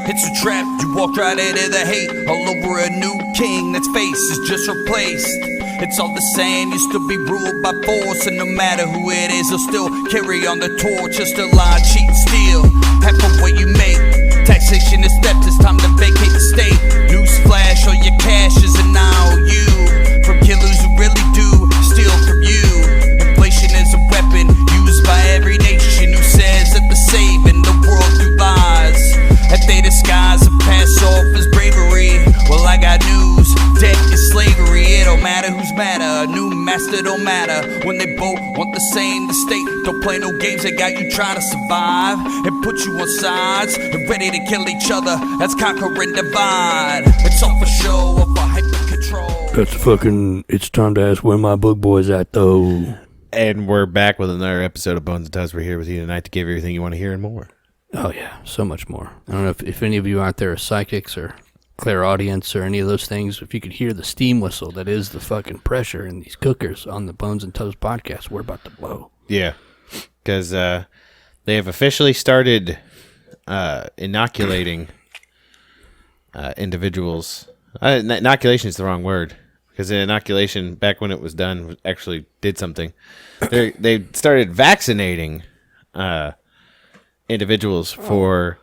It's a trap, you walk right into the hate. All over a new king that's face is just replaced. It's all the same, you still be ruled by force. And no matter who it is, they'll still carry on the torch. Just a lie, cheat, and steal half of what you make. Taxation is theft, it's time to vacate the state. Newsflash, all your cash is an IOU. From killers who really do steal from you. Inflation is a weapon used by every nation who says that they're saving the world through lies. That they disguise and pass off as bravery. Well, I got news, debt is slavery. It don't matter who's madder, a new master don't matter. When they both want the same, the state don't play no games. They got you trying to survive and put you on sides and ready to kill each other. That's conquer and divide. It's all for show, or for hyper control. That's fucking, it's time to ask where my book boy's at, though. And we're back with another episode of Bonesandtubs. We're here with you tonight to give you everything you want to hear and more. Oh, yeah, so much more. I don't know if any of you out there are psychics or clairaudience or any of those things. If you could hear the steam whistle that is the fucking pressure in these cookers on the Bonesandtubs podcast, we're about to blow. Yeah, because they have officially started inoculating individuals. Inoculation is the wrong word, because the inoculation, back when it was done, actually did something. They started vaccinating individuals for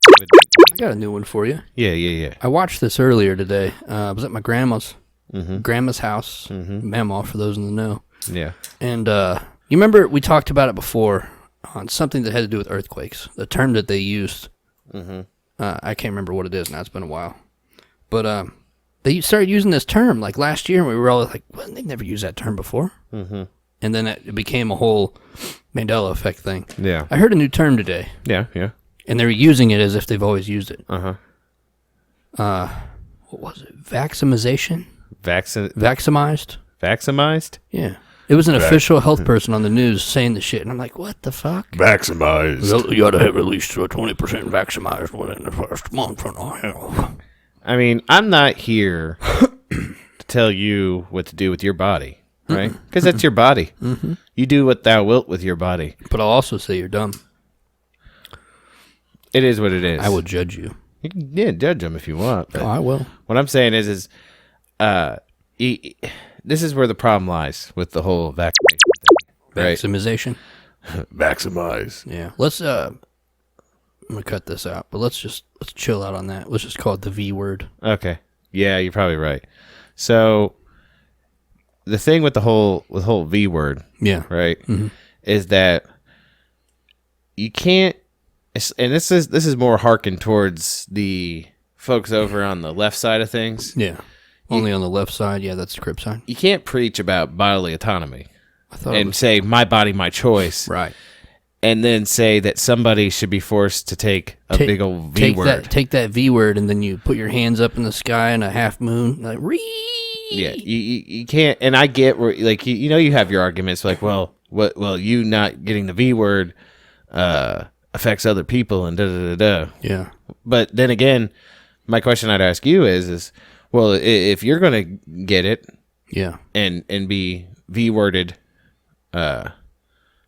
COVID-19. I got a new one for you. Yeah. I watched this earlier today. I was at my grandma's house. Mamaw, for those in the know. Yeah. And you remember we talked about it before on something that had to do with earthquakes. The term that they used. I can't remember what it is now. It's been a while. But they started using this term like last year, and we were all like, well, they've never used that term before. And then it became a whole Mandela effect thing. Yeah. I heard a new term today. Yeah. And they're using it as if they've always used it. Uh-huh. What was it? Vaximization? Vaximized? Yeah. It was an official health person on the news saying the shit, and I'm like, what the fuck? Vaximized. You gotta have at least 20% vaximized within the first month. I mean, I'm not here to tell you what to do with your body, right? Because that's your body. You do what thou wilt with your body. But I'll also say you're dumb. It is what it is. I will judge you. You can, judge them if you want. But I will. What I'm saying is this is where the problem lies with the whole vaccination thing. Right? Vaximization? Vaximize. Yeah. Let's, I'm going to cut this out, but let's chill out on that. Let's just call it the V word. Okay. Yeah, you're probably right. So, the thing with the whole V word, right, is that you can't, and this is more harkened towards the folks over on the left side of things. Yeah. Only on the left side. Yeah, that's the crib side. You can't preach about bodily autonomy and say, my body, my choice. Right. And then say that somebody should be forced to take a big old V word. Take that V word, and then you put your hands up in the sky in a half moon, like, Reese. Yeah, you can't, and I get where, like, you know, you have your arguments, like, well, you not getting the V word affects other people, and da-da-da-da. Yeah. But then again, my question I'd ask you is, well, if you're going to get it, yeah, and be V-worded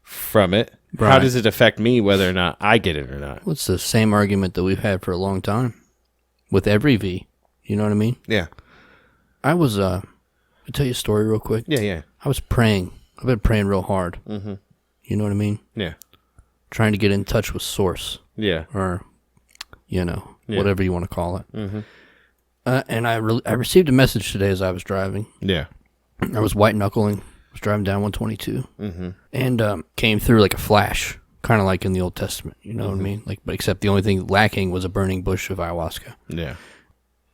from it, right, how does it affect me whether or not I get it or not? Well, it's the same argument that we've had for a long time with every V. You know what I mean? Yeah. I was, I'll tell you a story real quick. Yeah. I was praying. I've been praying real hard. You know what I mean? Yeah. Trying to get in touch with Source. Yeah. Or, whatever you want to call it. And I received a message today as I was driving. Yeah. I was white knuckling. I was driving down 122. And came through like a flash, kind of like in the Old Testament. You know what I mean? Like, but except the only thing lacking was a burning bush of ayahuasca. Yeah.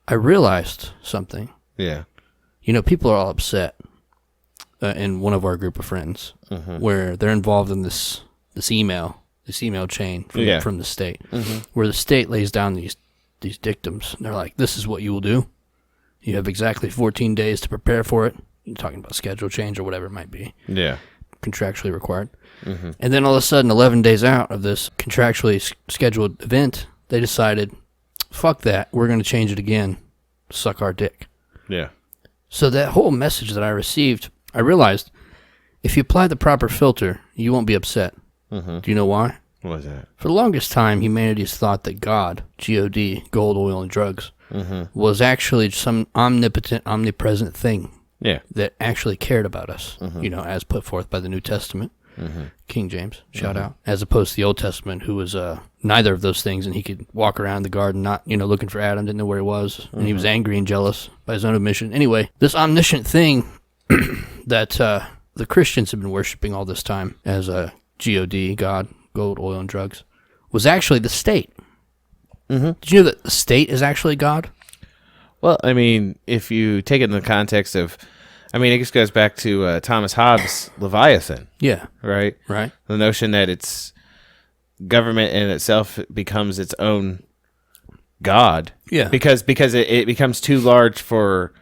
I realized something. Yeah. You know, people are all upset in one of our group of friends where they're involved in this email chain from the state, where the state lays down these dictums. And they're like, this is what you will do. You have exactly 14 days to prepare for it. You're talking about schedule change or whatever it might be. Yeah. Contractually required. And then all of a sudden, 11 days out of this contractually scheduled event, they decided, fuck that. We're going to change it again. Suck our dick. Yeah. So that whole message that I received, I realized if you apply the proper filter, you won't be upset. Do you know why? What was that? For the longest time, humanity's thought that God, G-O-D, gold, oil, and drugs, was actually some omnipotent, omnipresent thing that actually cared about us, as put forth by the New Testament. King James, shout out, as opposed to the Old Testament, who was neither of those things, and he could walk around the garden not looking for Adam, didn't know where he was, and he was angry and jealous by his own admission. Anyway, this omniscient thing that the Christians have been worshiping all this time as a God, God, gold, oil, and drugs, was actually the state. Did you know that the state is actually God? Well, I mean, if you take it in the context of, it just goes back to Thomas Hobbes' Leviathan. Yeah. Right? Right. The notion that it's government in itself becomes its own God. Yeah. Because it becomes too large for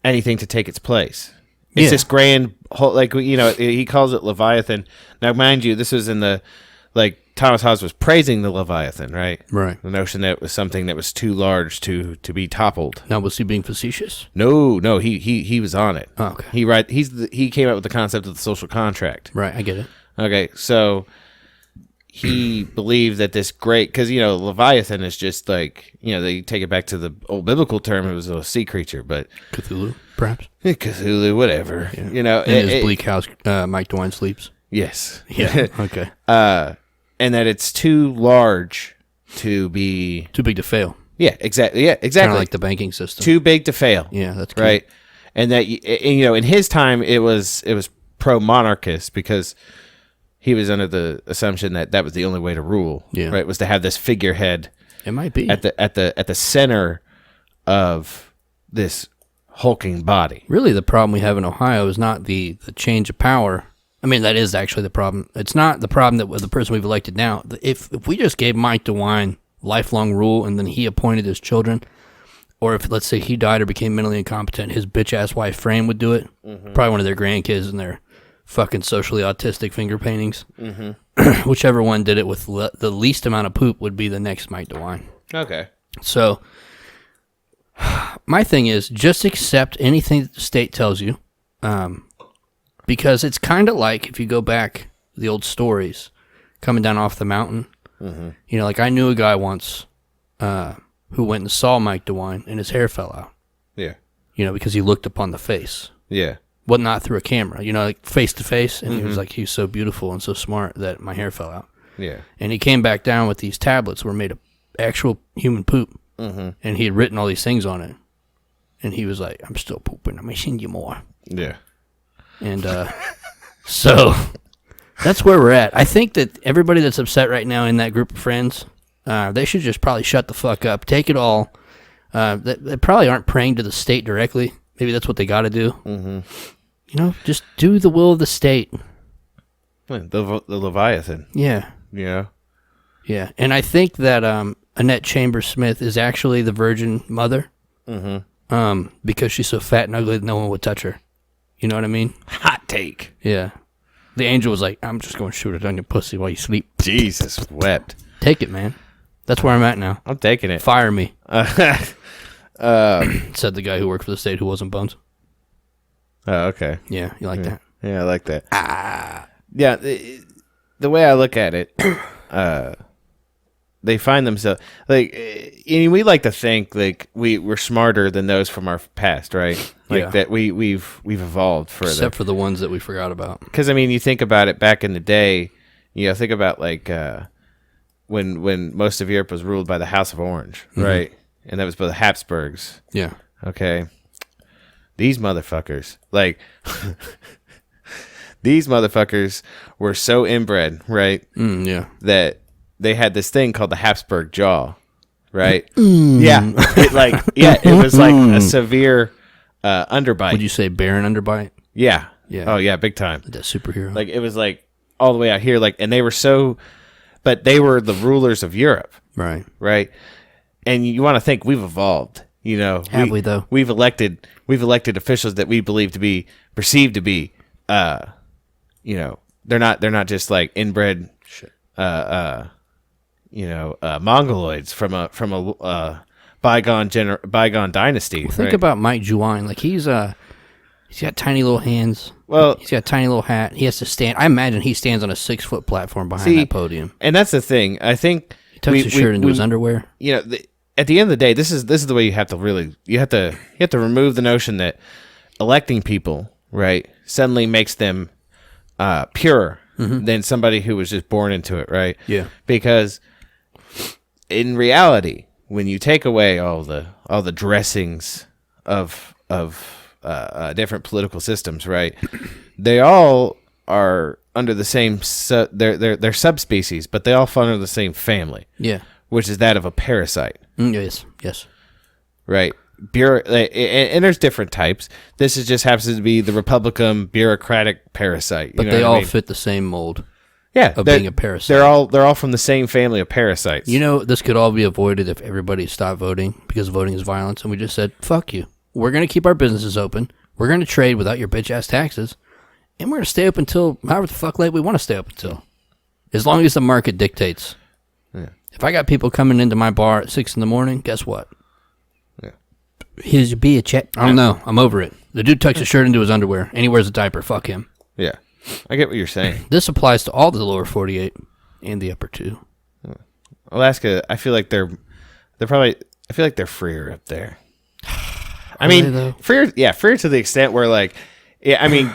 anything to take its place. It's this grand whole, he calls it Leviathan. Now, mind you, this was in the, Thomas Hobbes was praising the Leviathan, right? Right. The notion that it was something that was too large to be toppled. Now, was he being facetious? No, he was on it. Oh, okay. He came up with the concept of the social contract. Right, I get it. Okay, so he believed that this great, because Leviathan is just they take it back to the old biblical term, it was a sea creature, but Cthulhu, perhaps. Cthulhu, whatever. Yeah. In his bleak house, Mike DeWine sleeps. Yes. Yeah. Okay. And that it's too large to be too big to fail. Yeah, exactly. Yeah, exactly. Kind of like the banking system. Too big to fail. Yeah, that's cute. Right. And that in his time it was pro-monarchist because he was under the assumption that was the only way to rule. Yeah. Right. Was to have this figurehead. It might be at the center of this hulking body. Really, the problem we have in Ohio is not the change of power. I mean, that is actually the problem. It's not the problem that with the person we've elected now. If we just gave Mike DeWine lifelong rule and then he appointed his children, or if, let's say, he died or became mentally incompetent, his bitch-ass wife, Fran, would do it. Probably one of their grandkids and their fucking socially autistic finger paintings. Whichever one did it with the least amount of poop would be the next Mike DeWine. Okay. So, my thing is, just accept anything that the state tells you. Because it's kind of like, if you go back the old stories, coming down off the mountain. I knew a guy once who went and saw Mike DeWine and his hair fell out. Yeah. Because he looked upon the face. Yeah. But not through a camera, face to face. And he was he was so beautiful and so smart that my hair fell out. Yeah. And he came back down with these tablets were made of actual human poop. And he had written all these things on it. And he was like, I'm still pooping. I'm going to send you more. Yeah. And so that's where we're at. I think that everybody that's upset right now in that group of friends, they should just probably shut the fuck up. Take it all. They probably aren't praying to the state directly. Maybe that's what they got to do. Just do the will of the state. The Leviathan. Yeah. Yeah. Yeah. And I think that Annette Chambers Smith is actually the Virgin Mother. Because she's so fat and ugly that no one would touch her. You know what I mean? Hot take. Yeah. The angel was like, I'm just going to shoot it on your pussy while you sleep. Jesus wept. Take it, man. That's where I'm at now. I'm taking it. Fire me. Said the guy who worked for the state who wasn't Bones. Oh, okay. Yeah, you like that? Yeah, I like that. Yeah, the way I look at it, they find themselves we like to think we're smarter than those from our past, right? That we've evolved further, except for the ones that we forgot about. Because you think about it back in the day, think about when most of Europe was ruled by the House of Orange, right? And that was by the Habsburgs. Yeah. Okay. These motherfuckers, these motherfuckers were so inbred, right? Yeah. That they had this thing called the Habsburg jaw, right? Yeah. It was like a severe underbite. Would you say Baron underbite? Yeah. Yeah. Oh, yeah, big time. That superhero. It was all the way out here, and they were but they were the rulers of Europe. Right. Right. And you want to think we've evolved, Have we though? We've elected officials that we believe to be perceived to be, they're not just inbred, mongoloids from a bygone dynasty. Well, think about Mike DeWine. He's got tiny little hands. Well, he's got a tiny little hat. He has to stand. I imagine he stands on a 6-foot platform behind that podium. And that's the thing. I think he tucks his shirt into his underwear. You know, at the end of the day, this is the way you have to really you have to remove the notion that electing people, right, suddenly makes them purer than somebody who was just born into it, right? Yeah. Because in reality, when you take away all the dressings of different political systems, right, they all are under the same they're subspecies, but they all fall under the same family. Yeah. Which is that of a parasite. Yes. Right. And there's different types. This just happens to be the Republican bureaucratic parasite. But they all fit the same mold. Yeah, of being a parasite. They're all from the same family of parasites. You know, this could all be avoided if everybody stopped voting, because voting is violence, and we just said, fuck you. We're going to keep our businesses open. We're going to trade without your bitch-ass taxes, and we're going to stay open until however the fuck late we want to stay open until. As long as the market dictates. Yeah. If I got people coming into my bar at 6 in the morning, guess what? Yeah. Here's your beer check. I don't know. I'm over it. The dude tucks his shirt into his underwear, and he wears a diaper. Fuck him. Yeah. I get what you're saying. This applies to all the lower 48 and the upper 2. Alaska, I feel like they're freer up there. I mean, freer to the extent where, like, yeah, I mean,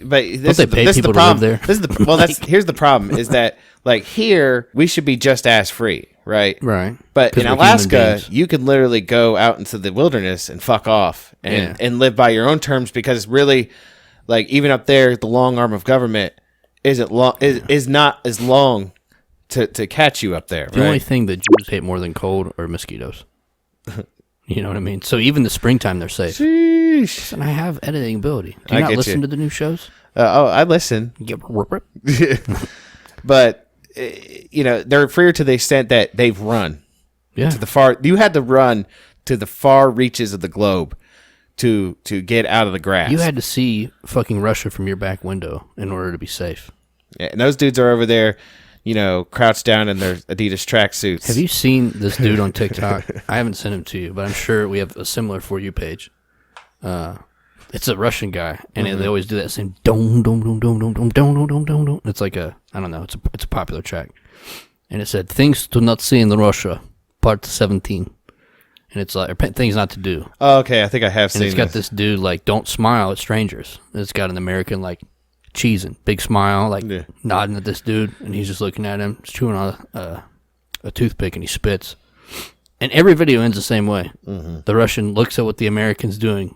but this is the problem. There? This is the here's the problem is that, like, here we should be just as free, right? Right. But in Alaska, you can literally go out into the wilderness and fuck off and live by your own terms, because really, like, even up there, the long arm of government is not as long to catch you up there. The only thing that Jews hate more than cold are mosquitoes. You know what I mean? So even the springtime, they're safe. Sheesh. And I have editing ability. Do you not listen to the new shows? I listen. But, you know, they're freer to the extent that they've run. Yeah. You had to run to the far reaches of the globe to get out of the grass. You had to see fucking Russia from your back window in order to be safe. Yeah, and those dudes are over there, you know, crouched down in their Adidas tracksuits. Have you seen this dude on TikTok? I haven't sent him to you, but I'm sure we have a similar For You page. It's a Russian guy, and they always do that same dom dom dom dom dom dom dom dom dom dom. It's like I don't know. It's a popular track, and it said "Things to Not See in Russia," Part 17, and it's like things not to do. Oh, okay, I think I have seen. And it's got this dude like, "Don't smile at strangers." And it's got an American like cheesing, big smile, like nodding at this dude, and he's just looking at him, he's chewing on a toothpick, and he spits. And every video ends the same way. Mm-hmm. The Russian looks at what the American's doing,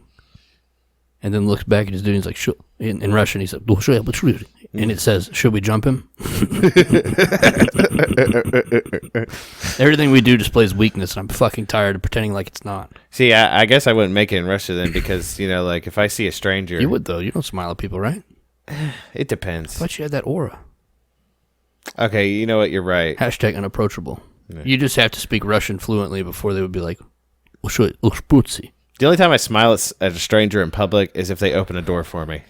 and then looks back at his dude, and he's like, in Russian, he said, and it says, should we jump him? Everything we do displays weakness, and I'm fucking tired of pretending like it's not. See, I guess I wouldn't make it in Russia then, because, you know, like, if I see a stranger... You would, though. You don't smile at people, right? It depends. I thought you had that aura. Okay, you know what? You're right. Hashtag unapproachable. Yeah. You just have to speak Russian fluently before they would be like, the only time I smile at a stranger in public is if they open a door for me.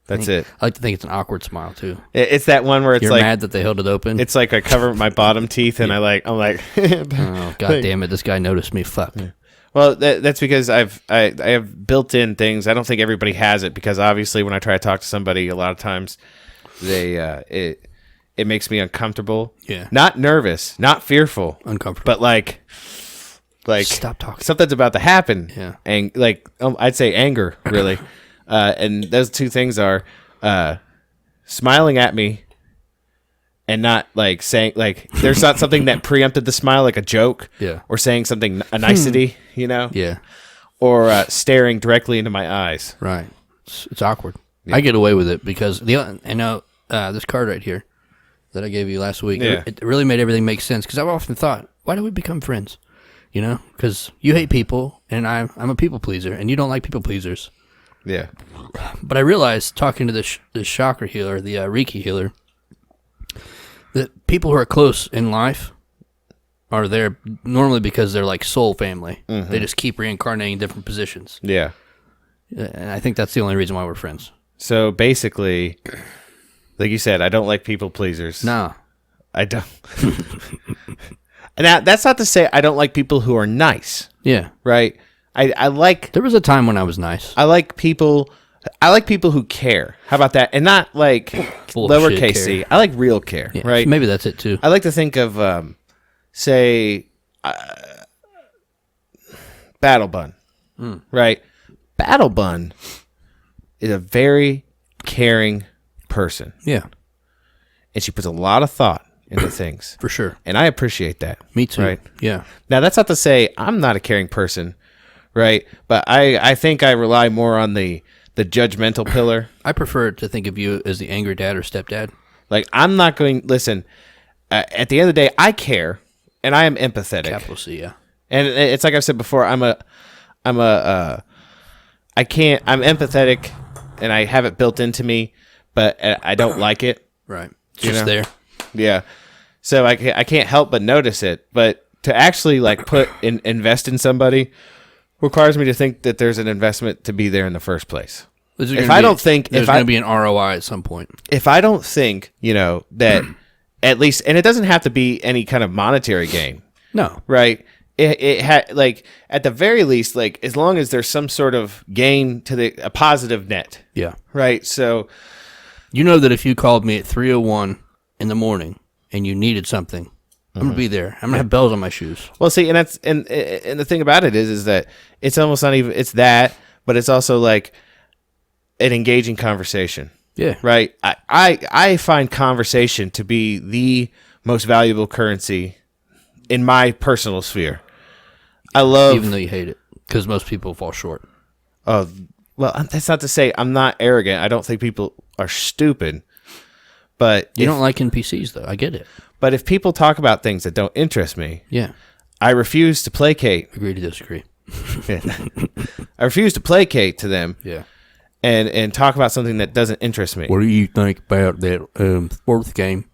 That's it. I like to think it's an awkward smile, too. It's that one where it's You're like... mad that they held it open? It's like I cover my bottom teeth, and I'm like... oh, God damn it. This guy noticed me. Fuck. Yeah. Well, that's because I have built-in things. I don't think everybody has it, because obviously when I try to talk to somebody, a lot of times it makes me uncomfortable. Yeah. Not nervous, not fearful. Uncomfortable. But like stop talking. Something's about to happen. Yeah. And I'd say anger, really. And those two things are smiling at me and not like saying, like, there's not something that preempted the smile, like a joke. Yeah. Or saying something, a nicety, you know? Yeah. Or staring directly into my eyes. Right. It's awkward. Yeah. I get away with it because this card right here that I gave you last week, it really made everything make sense, because I've often thought, why do we become friends? You know, because you hate people, and I'm a people pleaser, and you don't like people pleasers. Yeah. But I realized, talking to this chakra healer, the Reiki healer, that people who are close in life are there normally because they're like soul family. Mm-hmm. They just keep reincarnating in different positions. Yeah. And I think that's the only reason why we're friends. So basically, like you said, I don't like people pleasers. No. I don't. Now, that's not to say I don't like people who are nice. Yeah. Right? I like... There was a time when I was nice. I like people I like people who care. How about that? And not like lowercase c. I like real care, right? Maybe that's it too. I like to think of, say, Battle Bun, right? Battle Bun is a very caring person. Yeah. And she puts a lot of thought into things. For sure. And I appreciate that. Me too. Right? Yeah. Now, that's not to say I'm not a caring person, right? But I think I rely more on the judgmental pillar. I prefer to think of you as the angry dad or stepdad. Like, I'm not going, listen, at the end of the day, I care, and I am empathetic. Capital C, yeah. And it's like I've said before, I'm empathetic, and I have it built into me, but I don't like it. Right. It's just there. Yeah. So I can't help but notice it. But to actually like invest in somebody requires me to think that there's an investment to be there in the first place. If I don't think there's going to be an ROI at some point. If I don't think, that at least, and it doesn't have to be any kind of monetary gain. No. Right. It like at the very least, like as long as there's some sort of gain to a positive net. Yeah. Right. So you know that if you called me at 3:01 in the morning and you needed something, I'm gonna be there. I'm gonna have bells on my shoes. Well, see, and that's and the thing about it is that it's almost not even it's that, but it's also like an engaging conversation. Yeah. Right. I find conversation to be the most valuable currency in my personal sphere. I love, even though you hate it, because most people fall short. Oh, well, that's not to say I'm not arrogant. I don't think people are stupid, but you don't like NPCs though. I get it. But if people talk about things that don't interest me, yeah, I refuse to placate. Agree to disagree. I refuse to placate to them. Yeah, and talk about something that doesn't interest me. What do you think about that sports game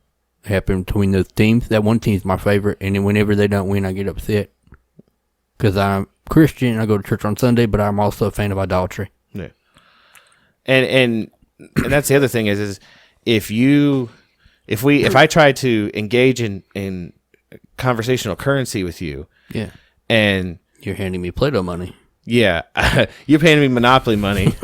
happened between those teams? That one team's my favorite, and then whenever they don't win, I get upset because I'm Christian and I go to church on Sunday, but I'm also a fan of idolatry. Yeah, and that's the other thing is if I try to engage in conversational currency with you, yeah, and you're handing me Play-Doh money, yeah, you're paying me Monopoly money.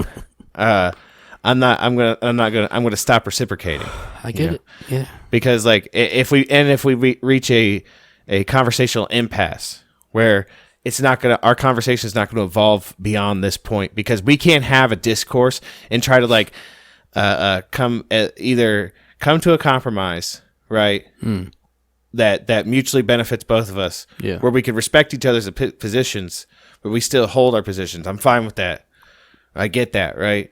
I'm gonna stop reciprocating. I get it. Yeah. Because like if we reach a conversational impasse where our conversation is not going to evolve beyond this point, because we can't have a discourse and try to like either come to a compromise, right? That mutually benefits both of us. Yeah. Where we can respect each other's positions, but we still hold our positions. I'm fine with that. I get that, right?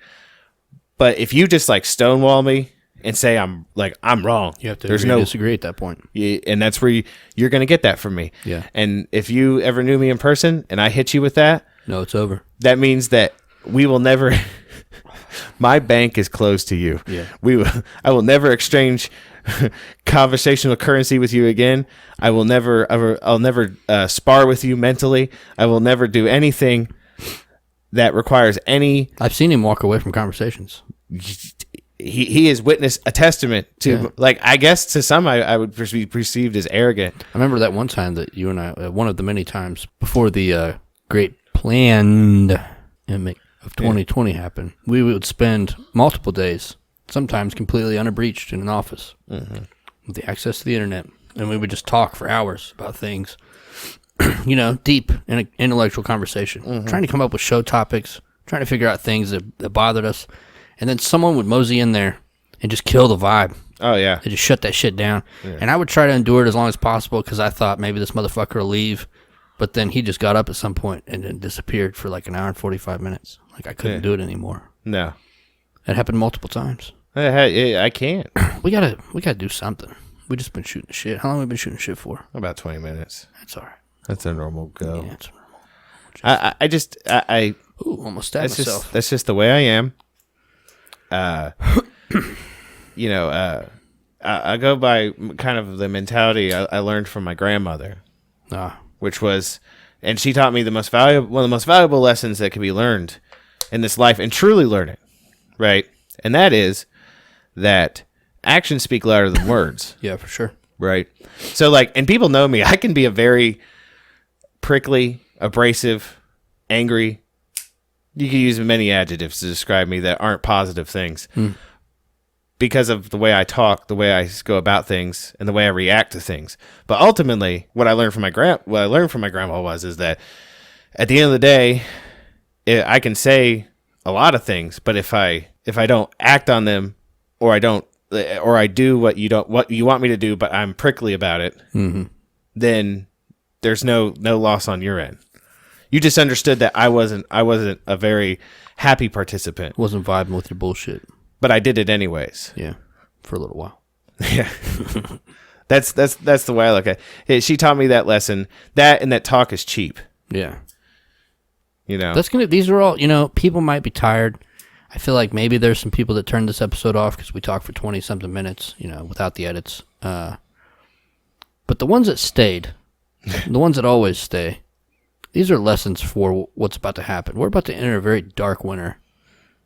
But if you just like stonewall me and say I'm wrong, you have to disagree at that point. And that's where you're going to get that from me. Yeah. And if you ever knew me in person and I hit you with that, no, it's over. That means that we will never. My bank is closed to you. Yeah. I will never exchange conversational currency with you again. I'll never spar with you mentally. I will never do anything that requires any. I've seen him walk away from conversations. He has witnessed a testament to, like, I guess to some I would be perceived as arrogant. I remember that one time that you and I, one of the many times before the great pandemic of 2020 happened, we would spend multiple days, sometimes completely unabreached in an office with the access to the internet, and we would just talk for hours about things. Deep in intellectual conversation, trying to come up with show topics, trying to figure out things that bothered us. And then someone would mosey in there and just kill the vibe. Oh, yeah. They just shut that shit down. Yeah. And I would try to endure it as long as possible because I thought maybe this motherfucker will leave. But then he just got up at some point and then disappeared for like an hour and 45 minutes. Like I couldn't do it anymore. No. It happened multiple times. I can't. We gotta do something. We just been shooting shit. How long have we been shooting shit for? About 20 minutes. That's all right. That's a normal go. Yeah, it's normal. I almost stabbed myself. That's just the way I am. I go by kind of the mentality I learned from my grandmother, which was, and she taught me one of the most valuable lessons that can be learned in this life, and truly learn it, right? And that is that actions speak louder than words. Yeah, for sure. Right. So like, and people know me, I can be a very prickly, abrasive, angry You can use many adjectives to describe me that aren't positive things. Because of the way I talk, the way I go about things, and the way I react to things. But ultimately, what I learned from my grandma is that at the end of the day, I can say a lot of things, but if I don't act on them, or I do what you want me to do, but I'm prickly about it, then there's no loss on your end. You just understood that I wasn't a very happy participant. Wasn't vibing with your bullshit. But I did it anyways. Yeah, for a little while. Yeah, that's the way I look at it. She taught me that lesson. That and that talk is cheap. Yeah, These are all. People might be tired. I feel like maybe there's some people that turned this episode off because we talked for 20-something minutes. Without the edits. But the ones that stayed, the ones that always stay, these are lessons for what's about to happen. We're about to enter a very dark winter.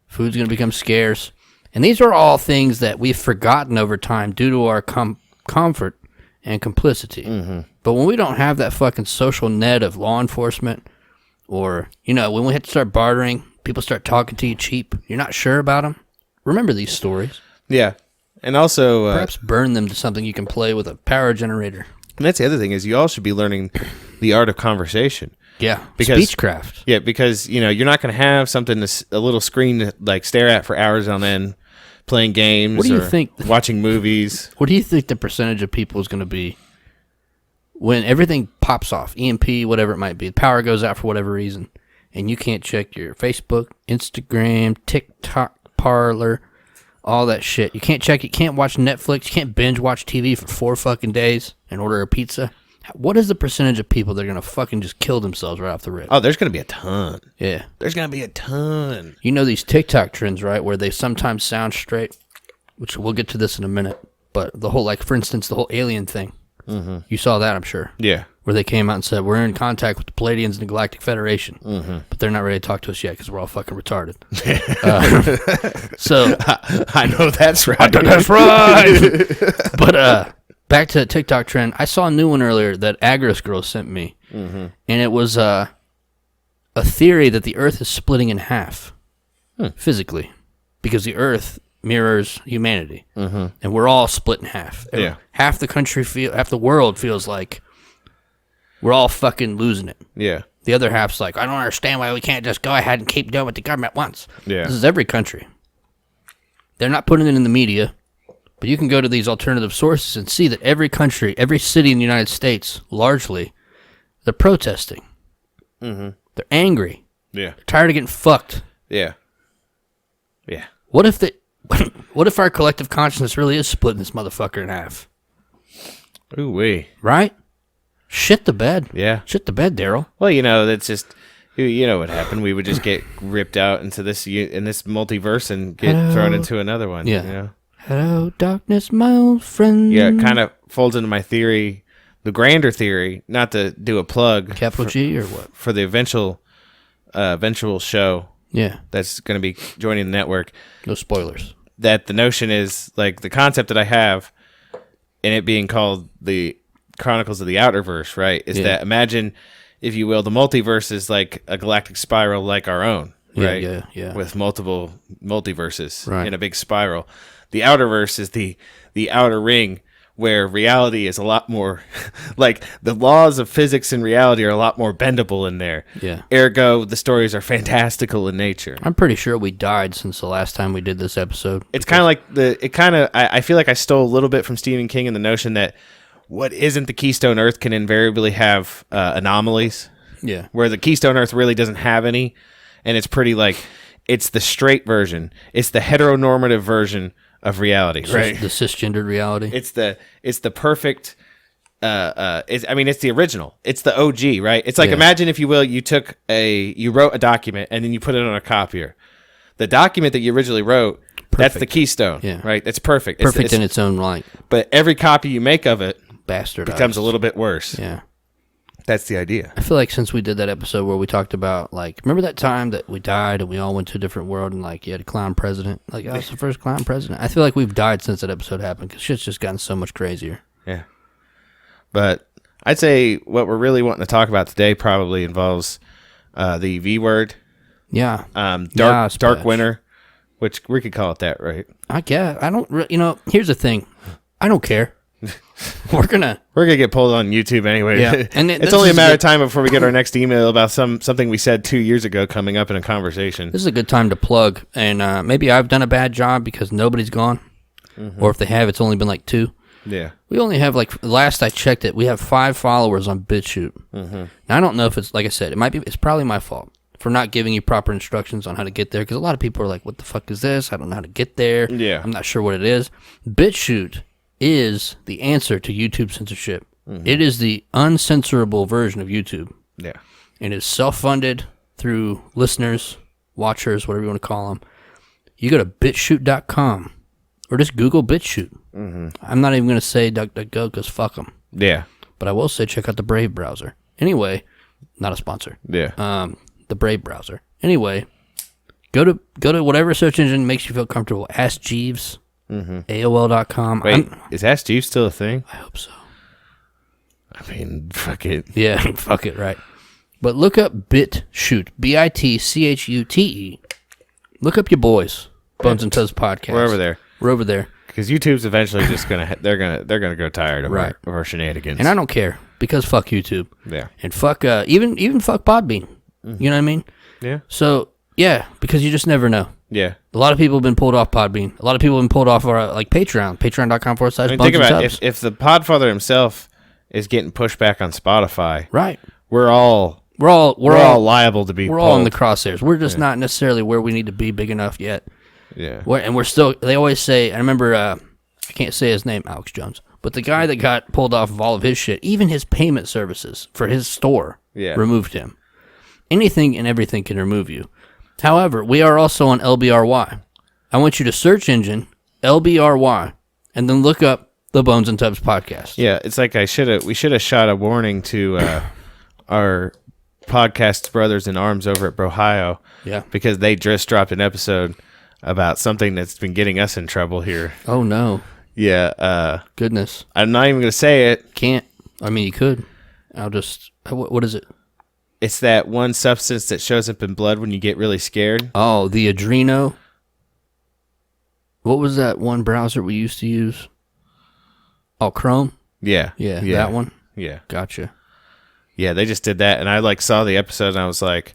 Food's going to become scarce. And these are all things that we've forgotten over time due to our comfort and complicity. But when we don't have that fucking social net of law enforcement, or, when we have to start bartering, people start talking to you cheap, you're not sure about them, remember these stories. Yeah. And also... perhaps burn them to something you can play with a power generator. And that's the other thing, is you all should be learning the art of conversation. Yeah, speechcraft. Yeah, because, you're not going to have a little screen to, stare at for hours on end, playing games, what do you think, watching movies. What do you think the percentage of people is going to be when everything pops off, EMP, whatever it might be, the power goes out for whatever reason, and you can't check your Facebook, Instagram, TikTok, Parlor, all that shit. You can't check it, you can't watch Netflix, you can't binge watch TV for 4 fucking days and order a pizza. What is the percentage of people that are going to fucking just kill themselves right off the rip? Oh, there's going to be a ton. Yeah. There's going to be a ton. These TikTok trends, right, where they sometimes sound straight, which we'll get to this in a minute, but the whole, for instance, the whole alien thing. You saw that, I'm sure. Yeah. Where they came out and said, we're in contact with the Palladians and the Galactic Federation, but they're not ready to talk to us yet because we're all fucking retarded. So I know that's right. That's right. But back to the TikTok trend, I saw a new one earlier that Agris Girl sent me, and it was a theory that the Earth is splitting in half physically because the Earth mirrors humanity, and we're all split in half. Yeah. Half the world feels like we're all fucking losing it. Yeah. The other half's like, I don't understand why we can't just go ahead and keep doing what the government wants. Yeah. This is every country. They're not putting it in the media, but you can go to these alternative sources and see that every country, every city in the United States, largely, they're protesting. They're angry. Yeah. They're tired of getting fucked. Yeah. Yeah. What if our collective consciousness really is splitting this motherfucker in half? Ooh wee. Right? Shit the bed. Yeah. Shit the bed, Daryl. Well, that's just, what happened. We would just get ripped out into this multiverse and get thrown into another one. Yeah. Hello, darkness, my old friend. Yeah, it kind of folds into my theory, the grander theory, not to do a plug. Capital G or what? For the eventual show. Yeah. That's going to be joining the network. No spoilers. That the notion is, the concept that I have, and it being called the Chronicles of the Outerverse, right? Is that, imagine, if you will, the multiverse is like a galactic spiral like our own, right? Yeah. With multiple multiverses in a big spiral. The Outerverse is the outer ring where reality is a lot more, the laws of physics and reality are a lot more bendable in there. Yeah. Ergo, the stories are fantastical in nature. I'm pretty sure we died since the last time we did this episode. It's kind of like I feel like I stole a little bit from Stephen King in the notion that what isn't the Keystone Earth can invariably have anomalies. Yeah. Where the Keystone Earth really doesn't have any, and it's pretty it's the straight version. It's the heteronormative version of reality, right? The cisgendered reality. It's the perfect. It's the original. It's the OG, right? It's like, imagine, if you will, you wrote a document and then you put it on a copier. The document that you originally wrote, that's the keystone, right? That's perfect. Perfect in its own right. But every copy you make of it bastardized becomes a little bit worse. Yeah. That's the idea. I feel like since we did that episode where we talked about, remember that time that we died and we all went to a different world and, you had a clown president? I was the first clown president. I feel like we've died since that episode happened because shit's just gotten so much crazier. Yeah. But I'd say what we're really wanting to talk about today probably involves the V word, Yeah. Dark Winter, which we could call it that, right? I guess. I don't. Here's the thing. I don't care. We're gonna get pulled on YouTube anyway. Yeah. And it's only a matter of time before we get our next email about something we said 2 years ago coming up in a conversation. This is a good time to plug, and maybe I've done a bad job because nobody's gone, or if they have, it's only been like 2. Yeah. We only have, like, last I checked it, we have 5 followers on BitChute. Now, I don't know if it's, like I said, it's probably my fault for not giving you proper instructions on how to get there, because a lot of people are like, what the fuck is this? I don't know how to get there. Yeah. I'm not sure what it is. BitChute is the answer to YouTube censorship. It is the uncensorable version of YouTube. Yeah. And it's self-funded through listeners, watchers, whatever you want to call them. You go to bitchute.com or just Google BitChute. I'm not even going to say DuckDuckGo because fuck them. Yeah. But I will say check out the Brave browser. Anyway, not a sponsor. Yeah. The Brave browser. Anyway, go to whatever search engine makes you feel comfortable. Ask Jeeves, AOL.com. Wait, is Ask Jeeves still a thing? I hope so. I mean, fuck it. Yeah, fuck it, right. But look up BitChute, BITCHUTE. Look up your boys, Bonesandtubs podcast. We're over there. We're over there. Because YouTube's eventually just they're gonna go tired of, of our shenanigans. And I don't care because fuck YouTube. Yeah. And fuck even fuck Podbean. You know what I mean? Yeah. So yeah, because you just never know. Yeah. A lot of people have been pulled off Podbean. A lot of people have been pulled off our Patreon. Patreon.com/Bonesandtubs. I mean, think about it. If the Podfather himself is getting pushed back on Spotify, right? We're all liable to be. We're all in the crosshairs. We're just not necessarily where we need to be big enough yet. Yeah. And we're still, they always say, I remember, I can't say his name, Alex Jones, but the guy that got pulled off of all of his shit, even his payment services for his store, removed him. Anything and everything can remove you. However, we are also on LBRY. I want you to search engine LBRY and then look up the Bonesandtubs podcast. Yeah, it's like we should have shot a warning to our podcast brothers in arms over at Brohio. Yeah. Because they just dropped an episode about something that's been getting us in trouble here. Oh, no. Yeah. Goodness. I'm not even going to say it. Can't. I mean, you could. I'll just... What is it? It's that one substance that shows up in blood when you get really scared. Oh, the Adreno. What was that one browser we used to use? Oh, Chrome? Yeah. Yeah, that one? Yeah. Gotcha. Yeah, they just did that, and I saw the episode, and I was like,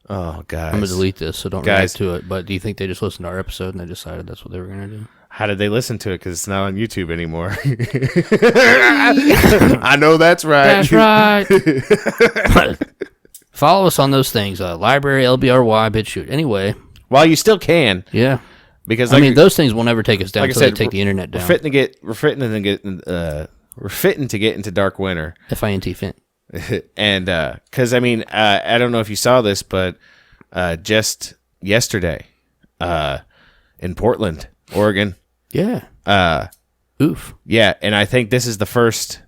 oh, guys. I'm going to delete this, so don't react to it. But do you think they just listened to our episode and they decided that's what they were going to do? How did they listen to it? Because it's not on YouTube anymore. I know that's right. That's right. Follow us on those things. Library, LBRY, BitChute. Anyway. While you still can. Yeah. Because I mean, those things will never take us down like until they take the internet down. We're fitting to get into Dark Winter. FINT fit. And because I mean, I don't know if you saw this, but just yesterday, in Portland, Oregon. Yeah. Oof. Yeah, and I think this is the first.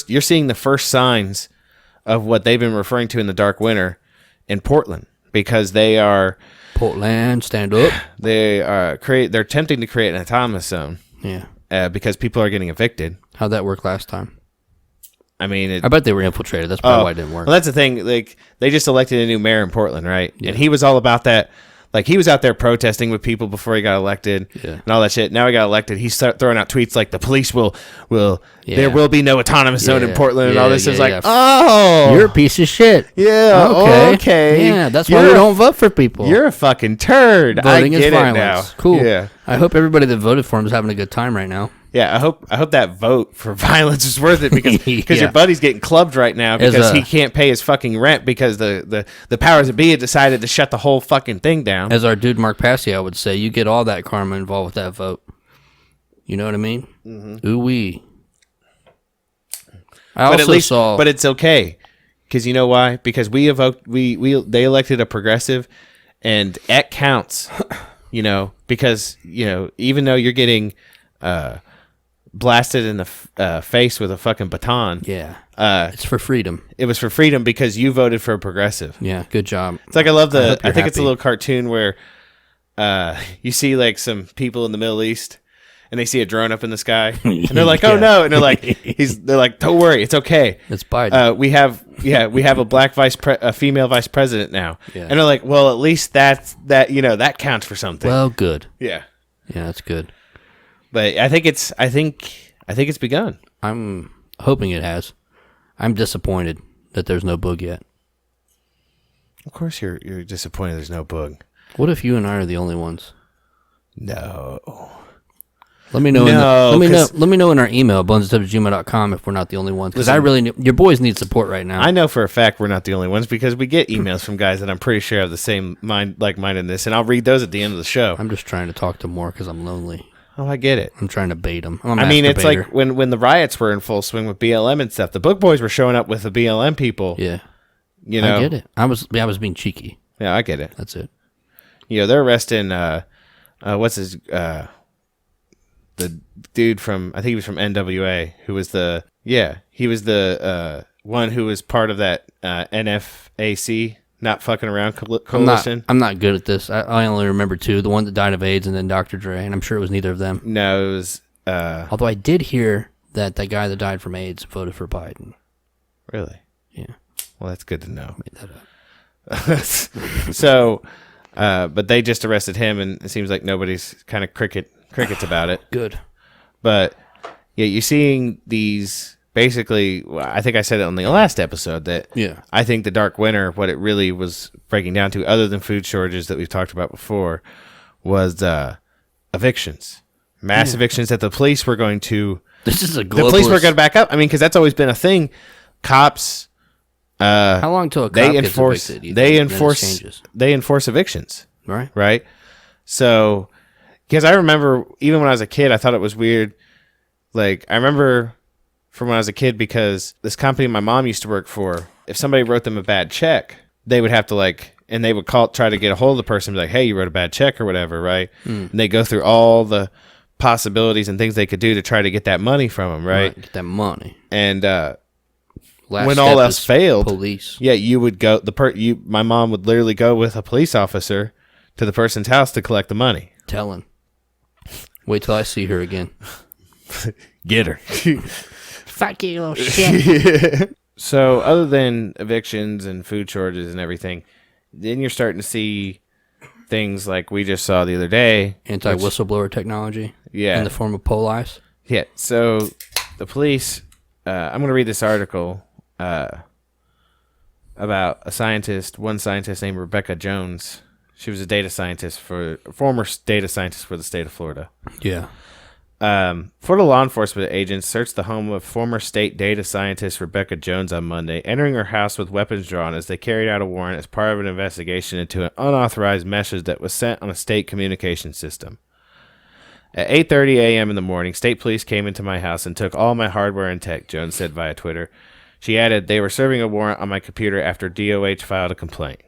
You're seeing the first signs of what they've been referring to in the Dark Winter in Portland, because they are Portland, stand up. They're attempting to create an autonomous zone. Yeah. Because people are getting evicted. How'd that work last time? I mean, I bet they were infiltrated. That's probably why it didn't work. Well, that's the thing. Like, they just elected a new mayor in Portland, right? Yeah. And he was all about that. Like, he was out there protesting with people before he got elected and all that shit. Now he got elected. He started throwing out tweets like, the police will there will be no autonomous zone in Portland and all this. Is like, oh. You're a piece of shit. Yeah, okay. Yeah, that's why we don't vote for people. You're a fucking turd. Voting I get is violence. It now. Cool. Yeah. I hope everybody that voted for him is having a good time right now. Yeah, I hope that vote for violence is worth it, because your buddy's getting clubbed right now because he can't pay his fucking rent because the powers that be had decided to shut the whole fucking thing down. As our dude Mark Passio would say, you get all that karma involved with that vote. You know what I mean? Mm-hmm. Ooh-wee. But it's okay, because you know why? Because they elected a progressive, and it counts. You know, because even though you're getting blasted in the face with a fucking baton. Yeah. It's for freedom. It was for freedom because you voted for a progressive. Yeah, good job. It's like, I think it's a little cartoon where you see like some people in the Middle East, and they see a drone up in the sky, and they're like, "Oh no!" And they're like, "Don't worry, it's okay. It's Biden. We have a female vice president now." Yeah. And they're like, "Well, at least that counts for something." Well, good. Yeah, that's good. But I think it's begun. I'm hoping it has. I'm disappointed that there's no boog yet. Of course, you're disappointed there's no boog. What if you and I are the only ones? No. Let me know. Let me know in our email, bonesandtubs@gmail.com, if we're not the only ones. Because I really need, your boys need support right now. I know for a fact we're not the only ones because we get emails from guys that I'm pretty sure have the same like-mindedness, and I'll read those at the end of the show. I'm just trying to talk to more because I'm lonely. Oh, I get it. I'm trying to bait them. I mean, it's like when the riots were in full swing with BLM and stuff. The book boys were showing up with the BLM people. Yeah, you know, I get it. I was being cheeky. Yeah, I get it. That's it. You know, they're arresting what's his the dude from, I think he was from NWA, who was the one who was part of that NFAC. Not fucking around coalition. I'm not good at this. I only remember two. The one that died of AIDS and then Dr. Dre, and I'm sure it was neither of them. No, it was... although I did hear that guy that died from AIDS voted for Biden. Really? Yeah. Well, that's good to know. Made that up. So, but they just arrested him, and it seems like nobody's kind of crickets about it. Good. But, yeah, you're seeing these... Basically, I think I said it on the last episode that I think the dark winter, what it really was breaking down to, other than food shortages that we've talked about before, was evictions. Mass evictions that the police were going to... This is a globalist... The police were going to back up. I mean, because that's always been a thing. Cops... how long till a cop gets evicted? They enforce evictions. Right. Right? So, because I remember, even when I was a kid, I thought it was weird. Like, I remember... from when I was a kid, because this company my mom used to work for, if somebody wrote them a bad check, they would have to and they would try to get a hold of the person and be like, hey, you wrote a bad check or whatever, right? And they go through all the possibilities and things they could do to try to get that money from them, right? Get that money. And when all else failed, police. Yeah, you would go, my mom would literally go with a police officer to the person's house to collect the money. Tell him. Wait till I see her again. Get her. Fuck you, little shit. So, other than evictions and food shortages and everything, then you're starting to see things like we just saw the other day. Anti-whistleblower technology. Yeah. In the form of police. Yeah. So, the police, I'm going to read this article about one scientist named Rebecca Jones. She was a former data scientist for the state of Florida. Yeah. Florida law enforcement agents searched the home of former state data scientist Rebecca Jones on Monday, entering her house with weapons drawn as they carried out a warrant as part of an investigation into an unauthorized message that was sent on a state communication system. At 8:30 a.m. in the morning, state police came into my house and took all my hardware and tech, Jones said via Twitter. She added, they were serving a warrant on my computer after DOH filed a complaint.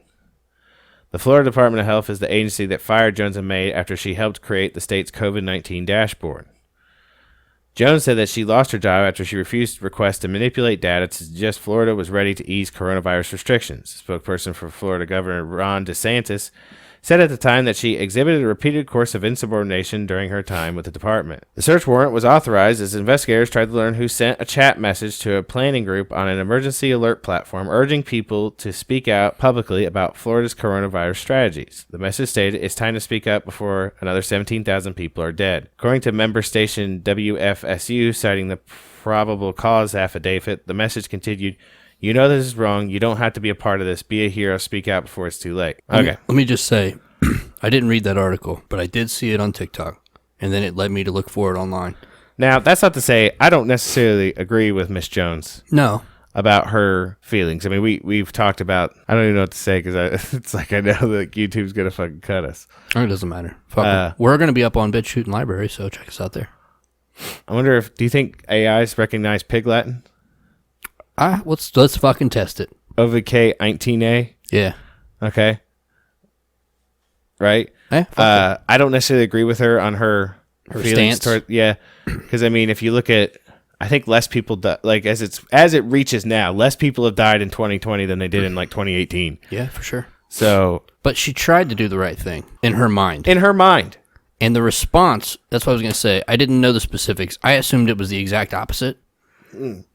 The Florida Department of Health is the agency that fired Jones in May after she helped create the state's COVID-19 dashboard. Jones said that she lost her job after she refused requests to manipulate data to suggest Florida was ready to ease coronavirus restrictions. A spokesperson for Florida Governor Ron DeSantis said at the time that she exhibited a repeated course of insubordination during her time with the department. The search warrant was authorized as investigators tried to learn who sent a chat message to a planning group on an emergency alert platform urging people to speak out publicly about Florida's coronavirus strategies. The message stated, it's time to speak up before another 17,000 people are dead. According to member station WFSU, citing the probable cause affidavit, the message continued, you know this is wrong. You don't have to be a part of this. Be a hero. Speak out before it's too late. Okay. Let me just say, I didn't read that article, but I did see it on TikTok, and then it led me to look for it online. Now, that's not to say I don't necessarily agree with Miss Jones. No. About her feelings. I mean, we've talked about, I don't even know what to say because it's like I know that YouTube's going to fucking cut us. It doesn't matter. We're going to be up on BitChute and Library, so check us out there. I wonder do you think AIs recognize Pig Latin? Let's fucking test it. OVK 19A? Yeah. Okay. Right? I don't necessarily agree with her on her stance. Yeah. Because, I mean, if you look at, I think less people, like, as it reaches now, less people have died in 2020 than they did in, like, 2018. Yeah, for sure. So. But she tried to do the right thing in her mind. And the response, that's what I was going to say. I didn't know the specifics. I assumed it was the exact opposite.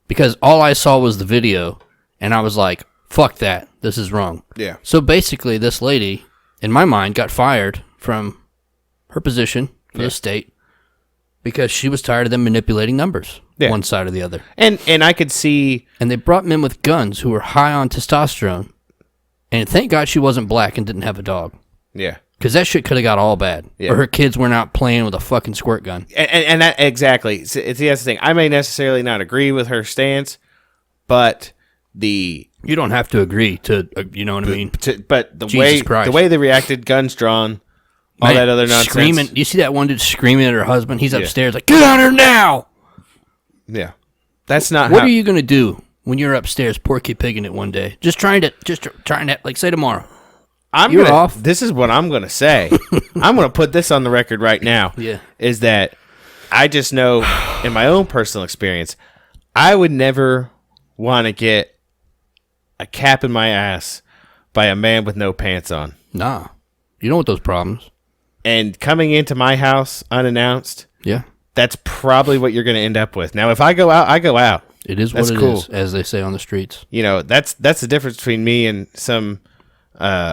Because all I saw was the video, and I was like, fuck that. This is wrong. Yeah. So basically, this lady, in my mind, got fired from her position for the state because she was tired of them manipulating numbers, one side or the other. And I could see... And they brought men with guns who were high on testosterone. And thank God she wasn't black and didn't have a dog. Yeah. Because that shit could have got all bad. Yeah. Or her kids weren't out playing with a fucking squirt gun. And that, exactly. That's the thing. I may necessarily not agree with her stance, but the... You don't have to agree to, you know what I mean? But the way they reacted, guns drawn, all that other nonsense. Screaming. You see that one dude screaming at her husband? He's upstairs like, get out here now! Yeah. That's not What are you going to do when you're upstairs porky pigging it one day? Just trying to, like, say tomorrow. Off. This is what I'm going to say. I'm going to put this on the record right now. Yeah. Is that I just know in my own personal experience, I would never want to get a cap in my ass by a man with no pants on. Nah. You don't want those problems. And coming into my house unannounced. Yeah. That's probably what you're going to end up with. Now, if I go out, I go out. It is what it is, as they say on the streets. You know, that's the difference between me and some...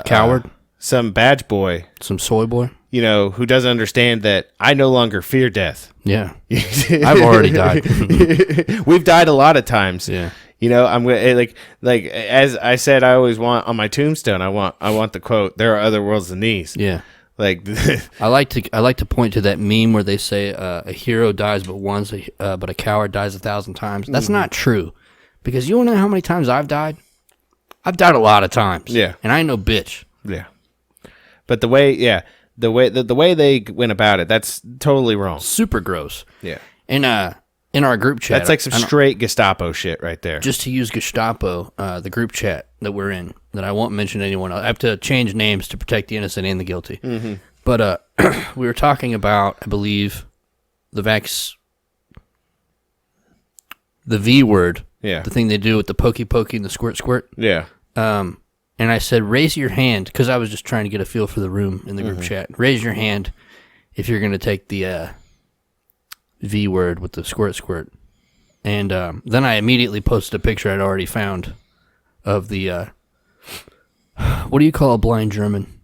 coward, some badge boy, some soy boy, you know, who doesn't understand that I no longer fear death. Yeah, I've already died. We've died a lot of times. Yeah, you know, I'm like as I said, I always want on my tombstone. I want the quote: "There are other worlds than these." Yeah, like I like to point to that meme where they say a hero dies but once, but a coward dies 1,000 times. That's not true, because you don't know how many times I've died. I've died a lot of times. Yeah. And I ain't no bitch. Yeah. But the way they went about it, that's totally wrong. Super gross. Yeah. And in our group chat. That's like some straight Gestapo shit right there. Just to use Gestapo, the group chat that we're in, that I won't mention anyone. I have to change names to protect the innocent and the guilty. Mm-hmm. But we were talking about, I believe, the V word. Yeah. The thing they do with the pokey and the squirt. Yeah. And I said, raise your hand, because I was just trying to get a feel for the room in the group chat. Raise your hand if you're going to take the V word with the squirt. And then I immediately posted a picture I'd already found of the, what do you call a blind German?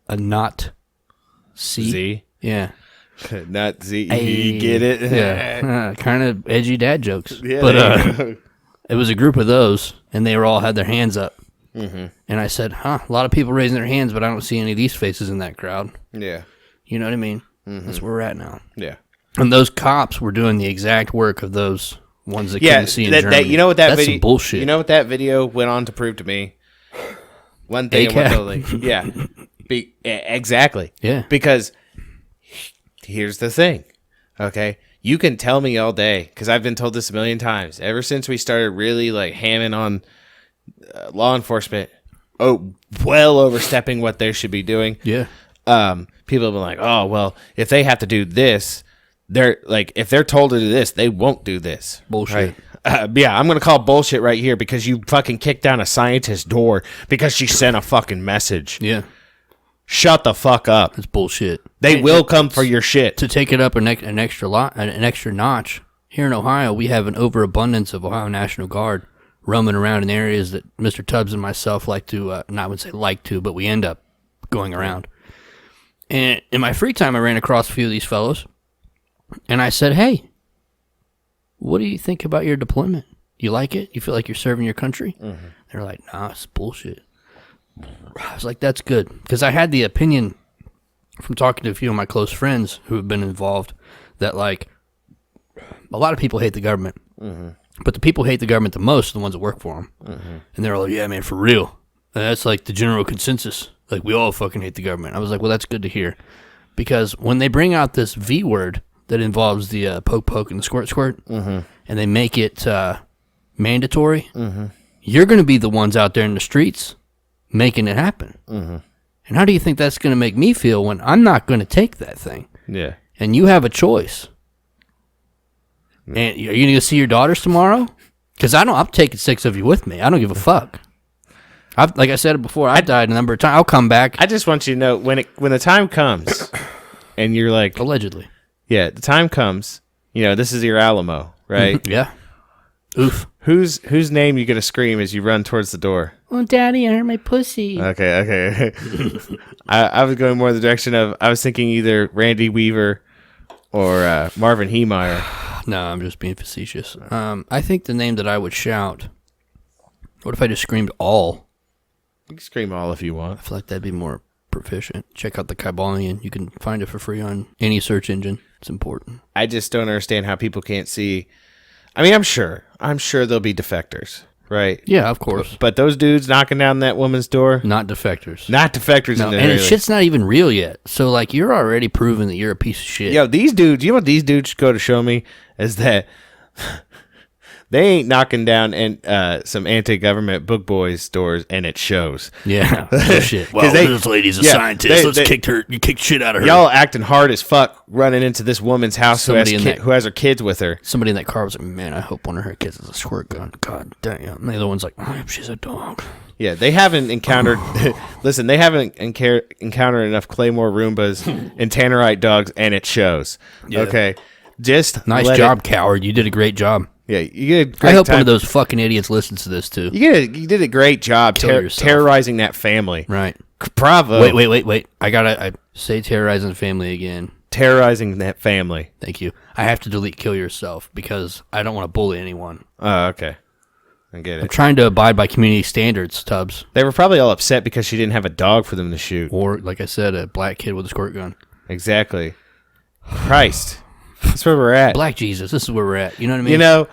A not C? Z? Yeah. Not Z. You get it? Yeah. Kind of edgy dad jokes. Yeah, but it was a group of those, and they all had their hands up. Mm-hmm. And I said, a lot of people raising their hands, but I don't see any of these faces in that crowd. Yeah. You know what I mean? Mm-hmm. That's where we're at now. Yeah. And those cops were doing the exact work of those ones that couldn't see in Germany. You know what that's some bullshit. You know what that video went on to prove to me? One thing. Yeah. Exactly. Yeah. Because here's the thing. Okay. You can tell me all day, because I've been told this a million times. Ever since we started really like hamming on law enforcement, well overstepping what they should be doing. Yeah. People have been like, oh, well, if they have to do this, they're like, if they're told to do this, they won't do this. Bullshit. Right? Yeah, I'm going to call bullshit right here, because you fucking kicked down a scientist's door because she sent a fucking message. Yeah. Shut the fuck up. That's bullshit. They will come for your shit. To take it up an extra notch, here in Ohio, we have an overabundance of Ohio National Guard roaming around in areas that Mr. Tubbs and myself like to, not would say like to, but we end up going around. And in my free time, I ran across a few of these fellows, and I said, hey, what do you think about your deployment? You like it? You feel like you're serving your country? Mm-hmm. They're like, nah, it's bullshit. I was like, that's good. Because I had the opinion from talking to a few of my close friends who have been involved that, like, a lot of people hate the government. Mm-hmm. But the people who hate the government the most are the ones that work for them. Mm-hmm. And they're like, yeah, man, for real. And that's like the general consensus. Like, we all fucking hate the government. I was like, well, that's good to hear. Because when they bring out this V word that involves the poke and the squirt, mm-hmm. and they make it mandatory, mm-hmm. you're going to be the ones out there in the streets making it happen. Mm-hmm. And how do you think that's going to make me feel when I'm not going to take that thing? Yeah. And you have a choice. And are you going to go see your daughters tomorrow? Because I'm taking 6 of you with me. I don't give a fuck. Like I said before, I died a number of times. I'll come back. I just want you to know, when the time comes, and you're like, allegedly. Yeah, the time comes. This is your Alamo, right? Yeah. Oof. Whose name you gonna scream as you run towards the door? Oh, Daddy, I hurt my pussy. Okay. I was going more in the direction of, I was thinking either Randy Weaver or Marvin Heemeyer. No, I'm just being facetious. I think the name that I would shout, what if I just screamed all? You can scream all if you want. I feel like that'd be more proficient. Check out the Kybalion. You can find it for free on any search engine. It's important. I just don't understand how people can't see. I mean, I'm sure there'll be defectors, right? Yeah, of course. But those dudes knocking down that woman's door, not defectors. No, and shit's not even real yet. So, like, you're already proving that you're a piece of shit. Yo, these dudes, you know what these dudes go to show me is that they ain't knocking down some anti-government book boys doors, and it shows. Yeah, oh, shit. Well, this lady's a scientist. Let's kick shit out of her. Y'all acting hard as fuck running into this woman's house who has her kids with her. Somebody in that car was like, man, I hope one of her kids is a squirt gun. God damn. And the other one's like, oh, she's a dog. Yeah, they haven't encountered. Listen, they haven't encountered enough Claymore Roombas and Tannerite dogs, and it shows. Yeah. Okay, just nice job, coward. You did a great job. Yeah, you did a great I hope one of those fucking idiots listens to this too. You did a great job terrorizing that family. Right. Bravo. Wait. I say terrorizing the family again. Terrorizing that family. Thank you. I have to delete kill yourself because I don't want to bully anyone. Oh, okay. I get it. I'm trying to abide by community standards, Tubbs. They were probably all upset because she didn't have a dog for them to shoot. Or, like I said, a black kid with a squirt gun. Exactly. Christ. That's where we're at. Black Jesus. This is where we're at. You know what I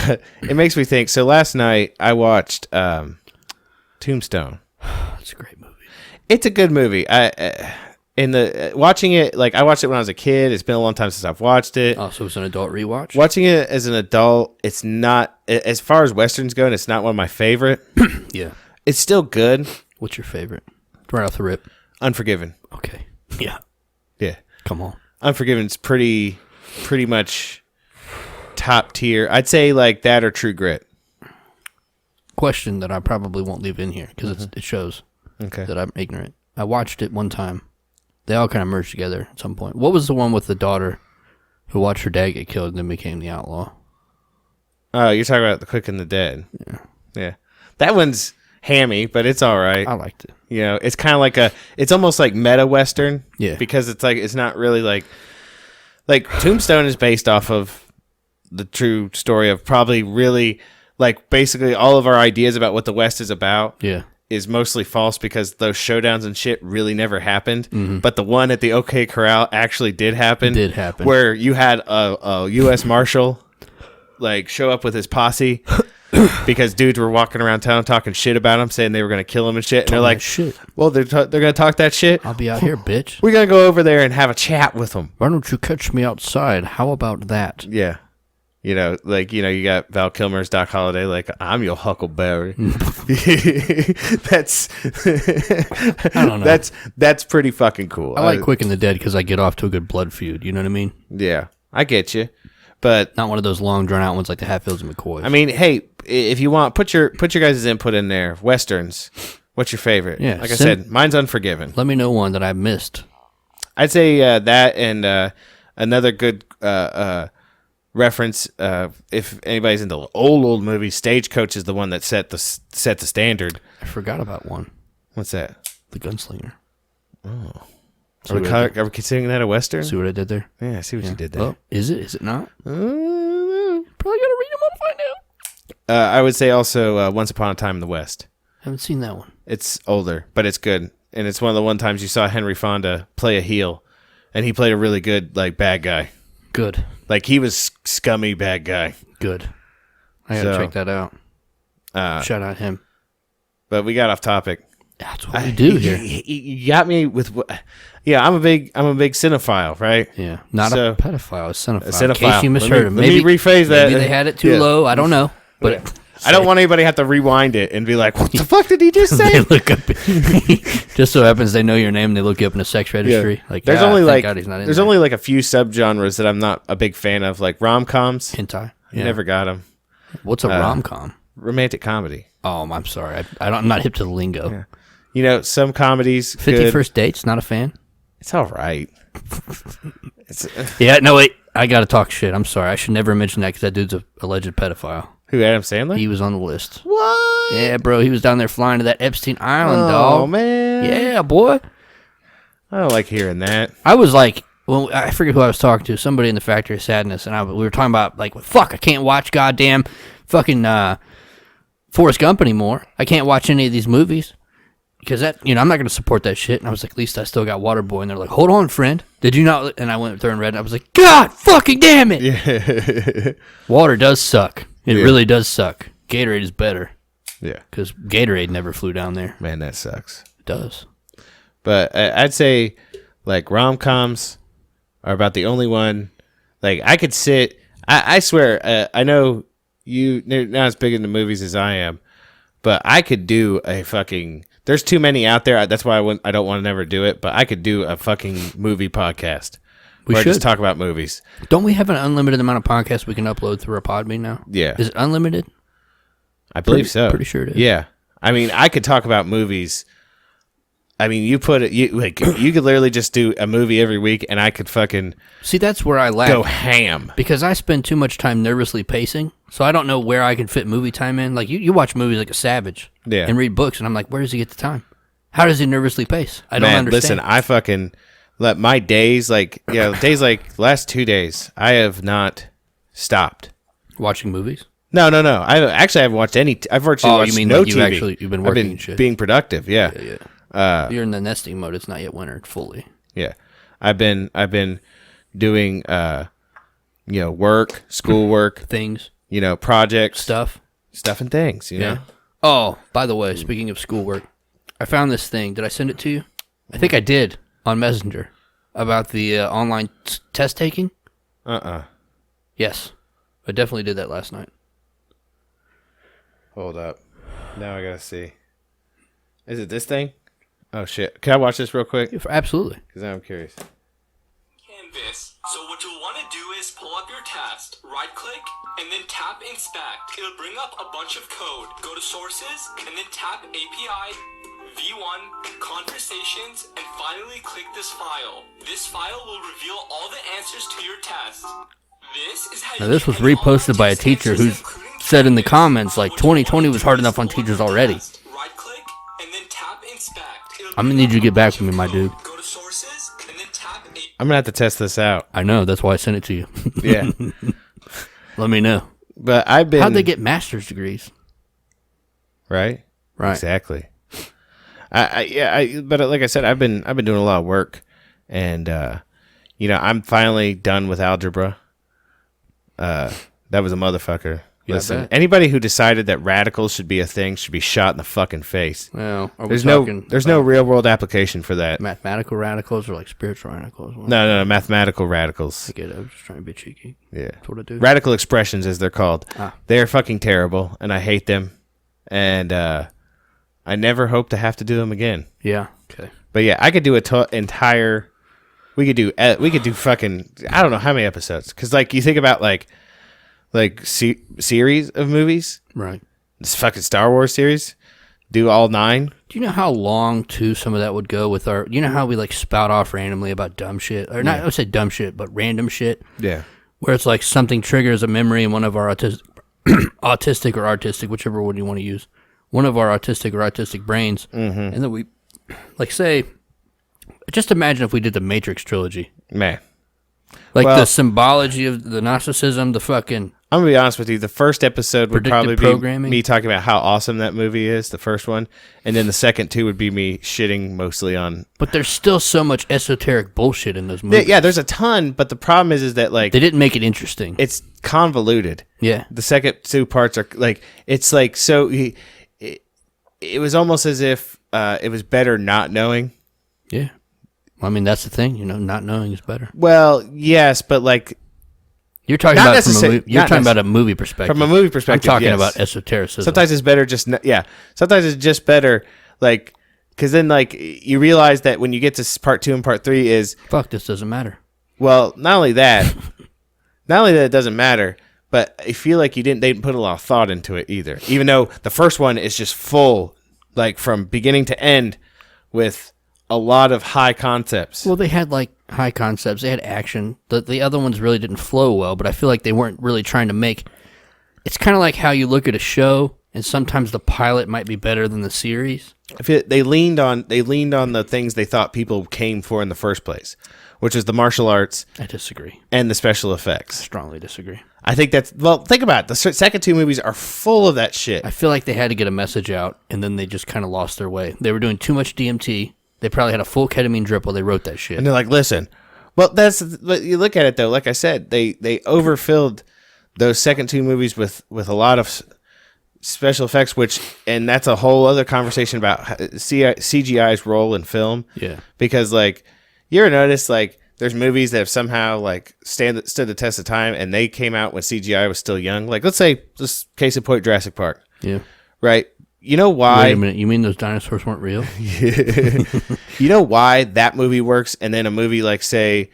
mean? It makes me think. So last night I watched Tombstone. It's a great movie. It's a good movie. Watching it, like I watched it when I was a kid. It's been a long time since I've watched it. Oh, so it's an adult rewatch? Watching it as an adult, it's not, as far as Westerns go, and it's not one of my favorite. Yeah. It's still good. What's your favorite? Right off the rip. Unforgiven. Okay. Yeah. Yeah. Come on. Unforgiven's pretty much top tier. I'd say like that or True Grit. Question that I probably won't leave in here because it shows that I'm ignorant. I watched it one time. They all kind of merged together at some point. What was the one with the daughter who watched her dad get killed and then became the outlaw? Oh, you're talking about The Quick and the Dead. Yeah. That one's hammy, but it's all right. I liked it. It's kind of like it's almost like meta Western. Yeah. Because it's not really like Tombstone is based off of the true story of probably really, like, basically all of our ideas about what the West is about. Yeah. Is mostly false because those showdowns and shit really never happened. Mm-hmm. But the one at the OK Corral actually did happen. Where you had a U.S. Marshal like show up with his posse because dudes were walking around town talking shit about him, saying they were going to kill him and shit. And they're like, shit. Well, they're going to talk that shit. I'll be out here, bitch. We're going to go over there and have a chat with them. Why don't you catch me outside? How about that? Yeah. You got Val Kilmer's Doc Holliday, like, I'm your Huckleberry. That's, I don't know. That's pretty fucking cool. I like Quick and the Dead because I get off to a good blood feud. You know what I mean? Yeah, I get you, but not one of those long drawn out ones like the Hatfields and McCoys. I mean, hey, if you want, put your guys' input in there. Westerns, what's your favorite? Yeah, like I said, mine's Unforgiven. Let me know one that I missed. I'd say that and another good reference, if anybody's into old movies, Stagecoach is the one that set the standard. I forgot about one. What's that? The Gunslinger. Oh, are we considering that a Western? See what I did there? Yeah, I see what you did there. Oh, is it? Is it not? Probably gotta read them up to find out. I would say also Once Upon a Time in the West. Haven't seen that one. It's older, but it's good, and it's one of the one times you saw Henry Fonda play a heel, and he played a really good bad guy. Good. Like, he was scummy bad guy. Good. I gotta check that out. Shout out him. But we got off topic. That's what we do here. You got me with... Yeah, I'm a big cinephile, right? Yeah. Not a pedophile, a cinephile. A cinephile. In case you misheard him. Let me rephrase that. Maybe they had it too low. I don't know. But I don't want anybody to have to rewind it and be like, what the fuck did he just say? They look up. Just so happens they know your name and they look you up in a sex registry. Yeah. Like, there's only like a few subgenres that I'm not a big fan of, like rom-coms. Hentai. Yeah. Never got them. What's a rom-com? Romantic comedy. Oh, I'm sorry. I'm not hip to the lingo. Yeah. Some comedies. 50 First Dates, not a fan? It's all right. Yeah, no, wait. I got to talk shit. I'm sorry. I should never mention that because that dude's a alleged pedophile. Who, Adam Sandler? He was on the list. What? Yeah, bro. He was down there flying to that Epstein Island, dog. Oh, man. Yeah, boy. I don't like hearing that. I was like, well, I forget who I was talking to. Somebody in the Factory of Sadness, and we were talking about like, well, fuck, I can't watch goddamn fucking Forrest Gump anymore. I can't watch any of these movies because that, I'm not going to support that shit. And I was like, at least I still got Waterboy. And they're like, hold on, friend. Did you not? And I went there and read, and I was like, God fucking damn it. Yeah. Water does suck. It really does suck. Gatorade is better. Yeah. Because Gatorade never flew down there. Man, that sucks. It does. But I'd say, like, rom-coms are about the only one. Like, I could sit. I swear, I know you're not as big into movies as I am, but I could do a fucking. There's too many out there. That's why I don't want to never do it. But I could do a fucking movie podcast. We should just talk about movies. Don't we have an unlimited amount of podcasts we can upload through our Podbean now? Yeah. Is it unlimited? I believe so. Pretty sure it is. Yeah. I mean, I could talk about movies. I mean, you could literally just do a movie every week, and I could fucking see. That's where I lack. Go ham because I spend too much time nervously pacing, so I don't know where I can fit movie time in. Like you watch movies like a savage, and read books, and I'm like, where does he get the time? How does he nervously pace? I don't understand. Listen, I fucking let my days days like last 2 days. I have not stopped watching movies. No. I haven't watched any. I've watched. Oh, you mean no like TV. you've been working? I've been and shit. Being productive. Yeah. You're in the nesting mode. It's not yet winter fully. Yeah, I've been doing work, schoolwork, things, projects, stuff and things. You know. Oh, by the way, speaking of schoolwork, I found this thing. Did I send it to you? I think I did on Messenger about the online test taking. Yes, I definitely did that last night. Hold up. Now I gotta see. Is it this thing? Oh shit! Can I watch this real quick? Absolutely. Because I'm curious. Canvas. So what you'll want to do is pull up your test, right-click, and then tap Inspect. It'll bring up a bunch of code. Go to Sources, and then tap API, V1, Conversations, and finally click this file. This file will reveal all the answers to your test. This was reposted by a teacher who said in the comments, like, 2020 was hard enough on teachers already. Right-click, and then tap Inspect. I'm gonna need you to get back with me, my dude. Go to Sources, and then tap I'm gonna have to test this out. I know, that's why I sent it to you. Yeah. Let me know. But I've been. How'd they get master's degrees? Right. Right. Exactly. But like I said, I've been doing a lot of work, and I'm finally done with algebra. That was a motherfucker. Listen, anybody who decided that radicals should be a thing should be shot in the fucking face. Well, there's no real world application for that. Mathematical radicals or like spiritual radicals? No, mathematical radicals. I get it. I was just trying to be cheeky. Yeah. That's what I do. Radical expressions, as they're called. They're fucking terrible, and I hate them. And I never hope to have to do them again. Yeah. Okay. But yeah, I could do entire. We could do fucking. I don't know how many episodes, because like you think about like series of movies, right? This fucking Star Wars series, do all 9. Do you know how long too some of that would go with our? You know how we like spout off randomly about dumb shit, or not? I would say dumb shit, but random shit. Yeah. Where it's like something triggers a memory in one of our autistic or artistic, whichever one you want to use, one of our autistic or artistic brains, and then we, like, say, just imagine if we did the Matrix trilogy, man. Like the symbology of the Gnosticism, the fucking. I'm gonna be honest with you. The first episode would probably be me talking about how awesome that movie is, the first one, and then the second 2 would be me shitting mostly on. But there's still so much esoteric bullshit in those movies. Yeah, there's a ton, but the problem is that like they didn't make it interesting. It's convoluted. Yeah, the second 2 parts are like it's like so. It was almost as if it was better not knowing. Yeah, well, I mean that's the thing, not knowing is better. Well, yes, but like. You're talking about about a movie perspective. From a movie perspective, I'm talking about esotericism. Sometimes it's better Sometimes it's just better, like, because then like you realize that when you get to part 2 and part 3 is fuck. This doesn't matter. Well, not only that it doesn't matter, but I feel like they didn't put a lot of thought into it either. Even though the first one is just full, like from beginning to end, with a lot of high concepts. Well, they had like high concepts. They had action. The other ones really didn't flow well, but I feel like they weren't really trying to make. It's kind of like how you look at a show, and sometimes the pilot might be better than the series. They leaned on the things they thought people came for in the first place, which is the martial arts. I disagree. And the special effects. I strongly disagree. I think think about it. The second two movies are full of that shit. I feel like they had to get a message out, and then they just kind of lost their way. They were doing too much DMT. They probably had a full ketamine drip while they wrote that shit. And they're like, listen. Well, but you look at it, though. Like I said, they overfilled those second two movies with a lot of special effects, and that's a whole other conversation about CGI's role in film. Yeah. Because, like, you ever notice, like, there's movies that have somehow, like, stood the test of time, and they came out when CGI was still young. Like, let's say, this case in point, Jurassic Park. Yeah. Right? You know why? Wait a minute. You mean those dinosaurs weren't real? You know why that movie works, and then a movie like, say,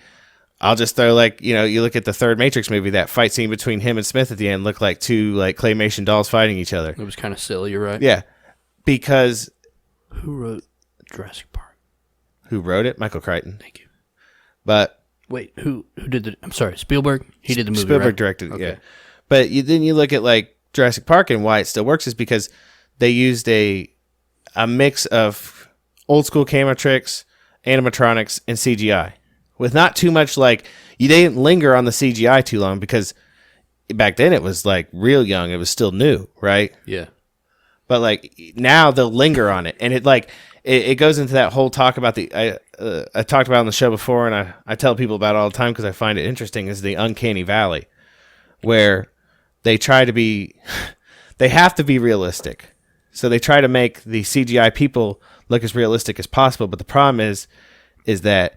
I'll just throw, like, you look at the third Matrix movie, that fight scene between him and Smith at the end looked like two, like, claymation dolls fighting each other. It was kind of silly, you're right. Yeah. Because... Who wrote Jurassic Park? Who wrote it? Michael Crichton. Thank you. But... Wait, who did the... I'm sorry, Spielberg? He did the movie, Spielberg right? directed it, yeah. But then you look at, like, Jurassic Park, and why it still works is because they used a mix of old school camera tricks, animatronics, and CGI. With not too much, like, they didn't linger on the CGI too long because back then it was, like, real young. It was still new, right? Yeah. But, like, now they'll linger on it. And it, like, it goes into that whole talk about I talked about on the show before, and I tell people about it all the time because I find it interesting, is the uncanny valley, where they try to be, they have to be realistic. So they try to make the CGI people look as realistic as possible. But the problem is that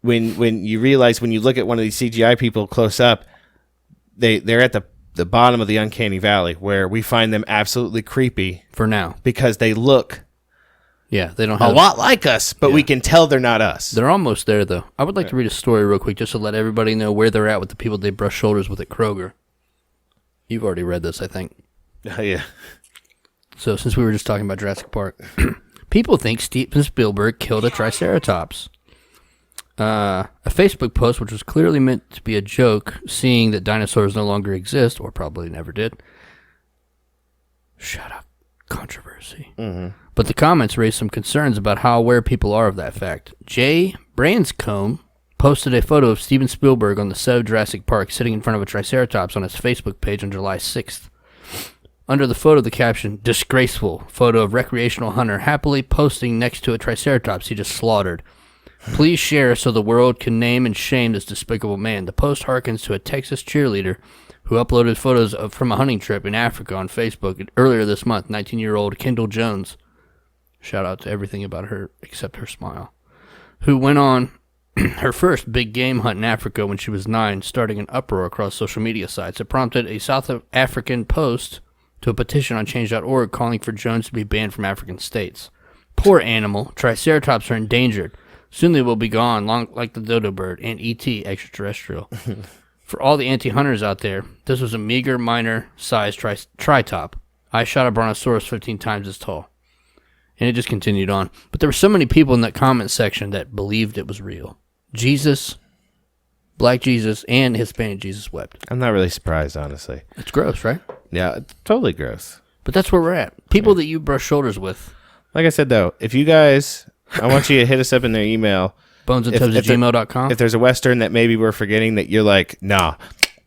when you realize, when you look at one of these CGI people close up, they're at the bottom of the uncanny valley, where we find them absolutely creepy for now because they look they don't have a lot like us, but we can tell they're not us. They're almost there, though. I would like to read a story real quick just to let everybody know where they're at with the people they brush shoulders with at Kroger. You've already read this, I think. Yeah. So since we were just talking about Jurassic Park, people think Steven Spielberg killed a Triceratops. A Facebook post, which was clearly meant to be a joke, seeing that dinosaurs no longer exist, or probably never did. Shut up. Controversy. Mm-hmm. But the comments raised some concerns about how aware people are of that fact. Jay Branscombe posted a photo of Steven Spielberg on the set of Jurassic Park sitting in front of a Triceratops on his Facebook page on July 6th. Under the photo, the caption, "Disgraceful," photo of recreational hunter happily posting next to a Triceratops he just slaughtered. Please share so the world can name and shame this despicable man. The post harkens to a Texas cheerleader who uploaded photos from a hunting trip in Africa on Facebook earlier this month. 19-year-old Kendall Jones, shout out to everything about her except her smile, who went on her first big game hunt in Africa when she was 9, starting an uproar across social media sites. It prompted a South African post to a petition on Change.org calling for Jones to be banned from African states. Poor animal. Triceratops are endangered. Soon they will be gone, long like the dodo bird and E.T. extraterrestrial. For all the anti-hunters out there, this was a meager, minor-sized tritop. I shot a brontosaurus 15 times as tall. And it just continued on. But there were so many people in that comment section that believed it was real. Jesus, Black Jesus, and Hispanic Jesus wept. I'm not really surprised, honestly. It's gross, right? Yeah, it's totally gross. But that's where we're at. People that you brush shoulders with. Like I said, though, if you guys, I want you to hit us up in their email. Bonesandtubs@gmail.com. If there's a Western that maybe we're forgetting that you're like, nah,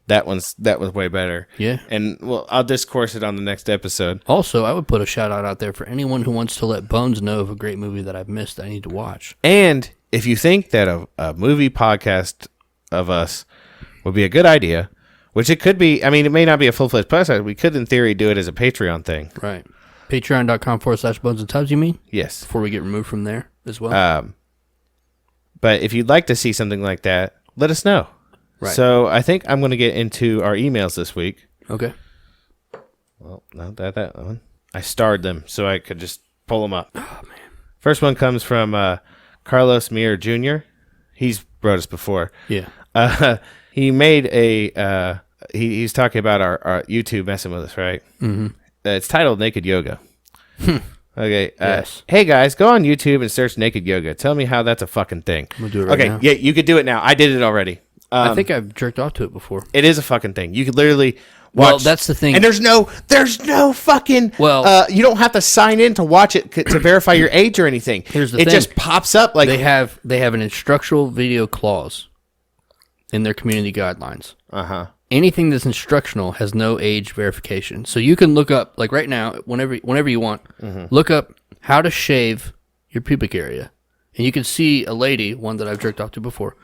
that was way better. Yeah. And well, I'll discourse it on the next episode. Also, I would put a shout out there for anyone who wants to let Bones know of a great movie that I've missed that I need to watch. And if you think that a movie podcast of us would be a good idea, which it could be, I mean, it may not be a full-fledged podcast. We could, in theory, do it as a Patreon thing. Right. Patreon.com/Bonesandtubs, you mean? Yes. Before we get removed from there as well. But if you'd like to see something like that, let us know. Right. So I think I'm going to get into our emails this week. Okay. Well, not that one. I starred them so I could just pull them up. Oh, man. First one comes from Carlos Mir Jr. He's wrote us before. Yeah. He made a... he's talking about our YouTube messing with us, right? Mm-hmm. It's titled Naked Yoga. Okay. Yes. Hey guys, go on YouTube and search naked yoga. Tell me how that's a fucking thing. I'm gonna do it right now. Yeah, you could do it now. I did it already. I think I've jerked off to it before. It is a fucking thing. You could literally watch. Well, that's the thing. And there's no fucking. Well, you don't have to sign in to watch it to verify your age or anything. Here's the thing. It just pops up like they have an instructional video clause in their community guidelines. Anything that's instructional has no age verification. So you can look up, like right now, whenever you want, look up how to shave your pubic area. And you can see a lady, one that I've jerked off to before,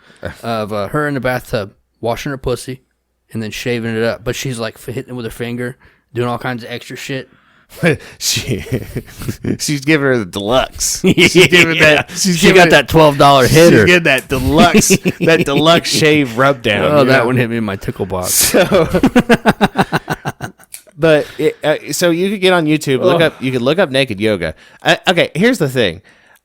of her in the bathtub, washing her pussy, and then shaving it up. But she's like hitting it with her finger, doing all kinds of extra shit. She's giving her the deluxe. She's giving that. She got that $12 hitter. She's getting that deluxe shave rub down. Oh, that one hit me in my tickle box. So, but so you could get on YouTube, you could look up naked yoga. Okay, here's the thing.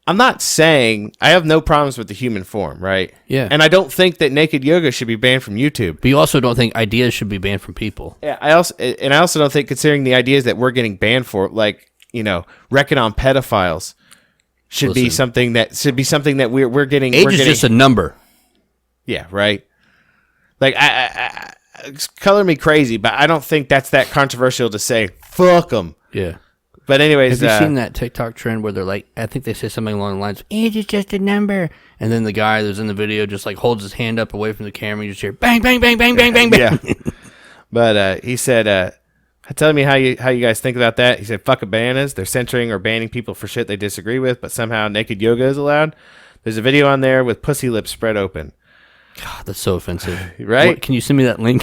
I'm not saying I have no problems with the human form, right? Yeah. And I don't think that naked yoga should be banned from YouTube. But you also don't think ideas should be banned from people. Yeah, I also don't think, considering the ideas that we're getting banned for, like, wrecking on pedophiles, should be something that we're getting. Age is just a number. Yeah, right. Like I color me crazy, but I don't think that's that controversial to say. Fuck them. Yeah. But anyways, have you seen that TikTok trend where they're like, I think they say something along the lines, age is just a number. And then the guy that's in the video just like holds his hand up away from the camera. You just hear bang, bang, bang, bang, bang, bang, bang. Yeah. But he said, tell me how you guys think about that. He said, fuck bananas. They're censoring or banning people for shit they disagree with, but somehow naked yoga is allowed. There's a video on there with pussy lips spread open. God, that's so offensive. Right? Can you send me that link?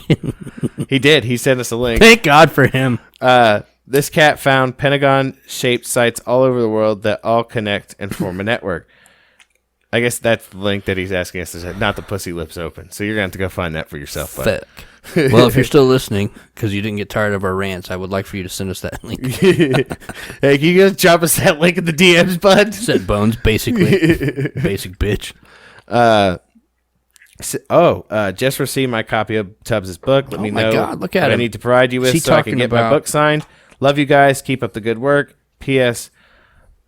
He did. He sent us a link. Thank God for him. This cat found Pentagon-shaped sites all over the world that all connect and form a network. I guess that's the link that he's asking us to say, not the pussy lips open. So you're going to have to go find that for yourself. Fuck. Well, if you're still listening, because you didn't get tired of our rants, I would like for you to send us that link. Hey, can you guys drop us that link in the DMs, bud? Said Bones, basically. Basic bitch. Just received my copy of Tubbs' book. Let me know God, look at what him. I need to provide you with so I can get my book signed. Love you guys. Keep up the good work. P.S.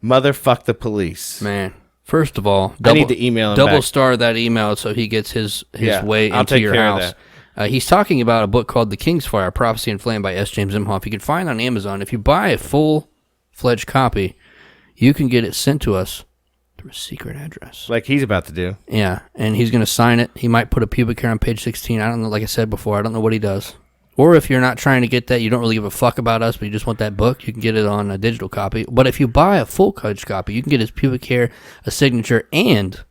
Motherfuck the police. Man, first of all, I need to email him double back. star that email so he gets his way I'll into take your care of house. that. He's talking about a book called The King's Fire, Prophecy and Flame by S. James Imhoff. You can find on Amazon. If you buy a full-fledged copy, you can get it sent to us through a secret address. Like he's about to do. Yeah, and he's going to sign it. He might put a pubic hair on page 16. I don't know, like I said before, I don't know what he does. Or if you're not trying to get that, you don't really give a fuck about us, but you just want that book, you can get it on a digital copy. But if you buy a full-fledged copy, you can get his pubic hair, a signature, and a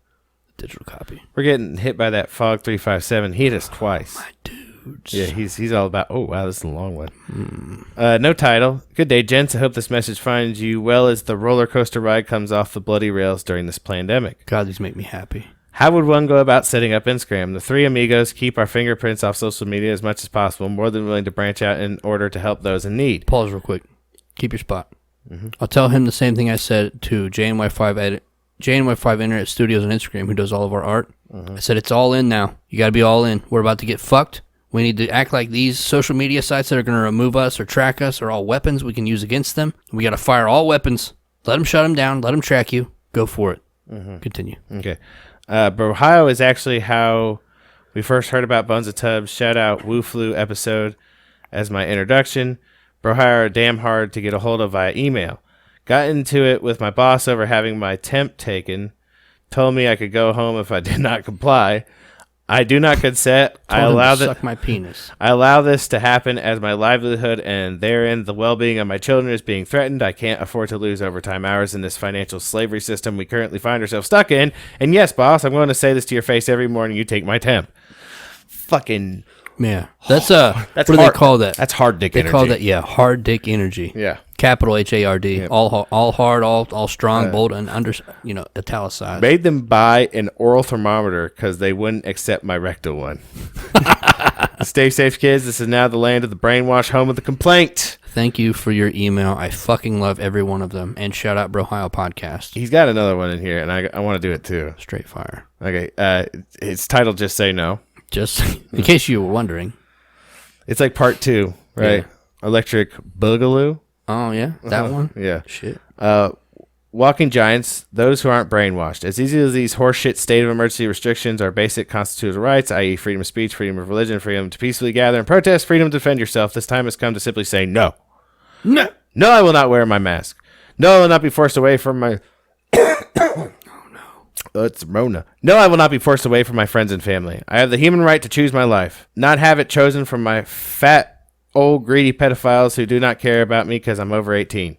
digital copy. We're getting hit by that Fog 357. He hit us twice. My dudes. Yeah, he's all about, oh, wow, this is a long one. No title. Good day, gents. I hope this message finds you well as the roller coaster ride comes off the bloody rails during this pandemic. God, these make me happy. How would one go about setting up Instagram? The three amigos keep our fingerprints off social media as much as possible, more than willing to branch out in order to help those in need. Pause real quick. Keep your spot. I'll tell him the same thing I said to JNY5 Internet Studios on Instagram, who does all of our art. I said, it's all in now. You got to be all in. We're about to get fucked. We need to act like these social media sites that are going to remove us or track us are all weapons we can use against them. We got to fire all weapons. Let them shut them down. Let them track you. Go for it. Continue. Okay. Ohio is actually how we first heard about Bonesandtubs. Shout out Woo Flu episode as my introduction. Ohio are damn hard to get a hold of via email. Got into it with my boss over having my temp taken. Told me I could go home if I did not comply. I do not consent. I allow that. Suck my penis. I allow this to happen as my livelihood and therein the well-being of my children is being threatened. I can't afford to lose overtime hours in this financial slavery system we currently find ourselves stuck in. And yes, boss, I'm going to say this to your face every morning. You take my temp. Fucking yeah. That's what do hard. they call that? That's hard dick energy. They call that hard dick energy. Yeah. Capital HARD. Yep. All hard, all strong, bold, and italicized. Made them buy an oral thermometer because they wouldn't accept my rectal one. Stay safe, kids. This is now the land of the brainwash, home of the complaint. Thank you for your email. I fucking love every one of them. And shout out Brohio Podcast. He's got another one in here, and I want to do it too. Straight fire. Okay. It's titled Just Say No. Just in case you were wondering. It's like part 2, right? Yeah. Electric Boogaloo. Oh, yeah? That one? Yeah. Shit. Walking giants, those who aren't brainwashed. As easy as these horseshit state of emergency restrictions are basic constitutional rights, i.e. freedom of speech, freedom of religion, freedom to peacefully gather and protest, freedom to defend yourself, this time has come to simply say no. No. No, I will not wear my mask. No, I will not be forced away from my... Oh, it's Rona. No, I will not be forced away from my friends and family. I have the human right to choose my life, not have it chosen from my fat, old, greedy pedophiles who do not care about me because I'm over 18.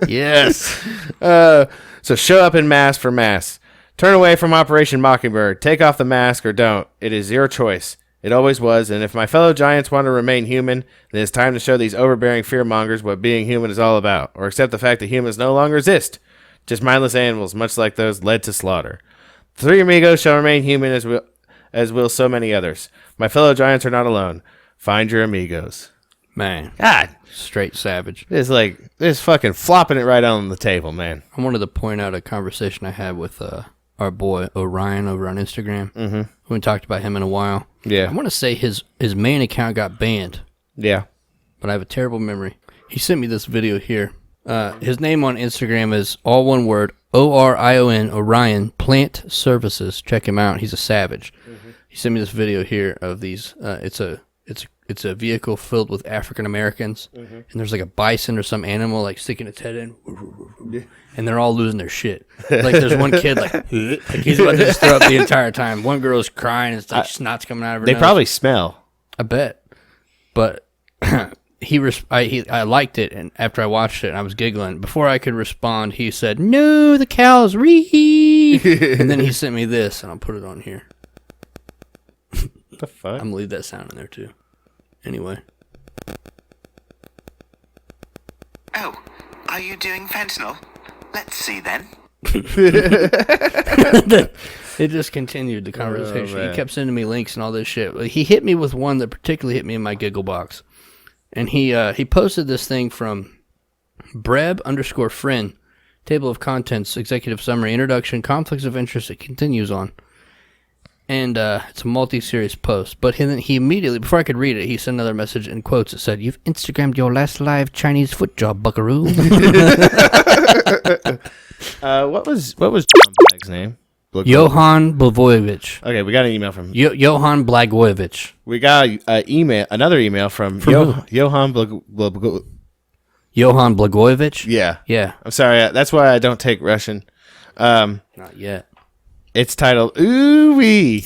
Yes. So show up in mass for mass. Turn away from Operation Mockingbird. Take off the mask or don't. It is your choice. It always was, and if my fellow giants want to remain human, then it's time to show these overbearing fearmongers what being human is all about, or accept the fact that humans no longer exist. Just mindless animals, much like those led to slaughter. The three amigos shall remain human as will so many others. My fellow giants are not alone. Find your amigos. Man. God. Straight savage. It's fucking flopping it right on the table, man. I wanted to point out a conversation I had with our boy Orion over on Instagram. Mm-hmm. We haven't talked about him in a while. Yeah. I want to say his main account got banned. Yeah. But I have a terrible memory. He sent me this video here. His name on Instagram is all one word, ORION, Orion Plant Services. Check him out. He's a savage. Mm-hmm. He sent me this video here of these. It's a vehicle filled with African Americans, mm-hmm. and there's like a bison or some animal like sticking its head in, and they're all losing their shit. Like there's one kid like he's about to just throw up the entire time. One girl's crying, and it's like snot's coming out of her nose. They probably smell. I bet, but. I liked it, and after I watched it, I was giggling. Before I could respond, he said, "No, the cows read." And then he sent me this, and I'll put it on here. What the fuck? I'm gonna leave that sound in there too. Anyway. Oh, are you doing fentanyl? Let's see then. It just continued the conversation. He kept sending me links and all this shit. He hit me with one that particularly hit me in my giggle box. And he posted this thing from Breb_friend, table of contents, executive summary, introduction, conflicts of interest. It continues on. And it's a multi-series post. But he immediately, before I could read it, he sent another message in quotes that said, "You've Instagrammed your last live Chinese foot job, buckaroo." What was John Black's name? Johan Blagojevich. Okay, we got an email from Johan Blagojevich. We got another email from Johan Blagojevich. Johan Blagojevich? Yeah. I'm sorry, that's why I don't take Russian. Not yet. It's titled Ooh-wee.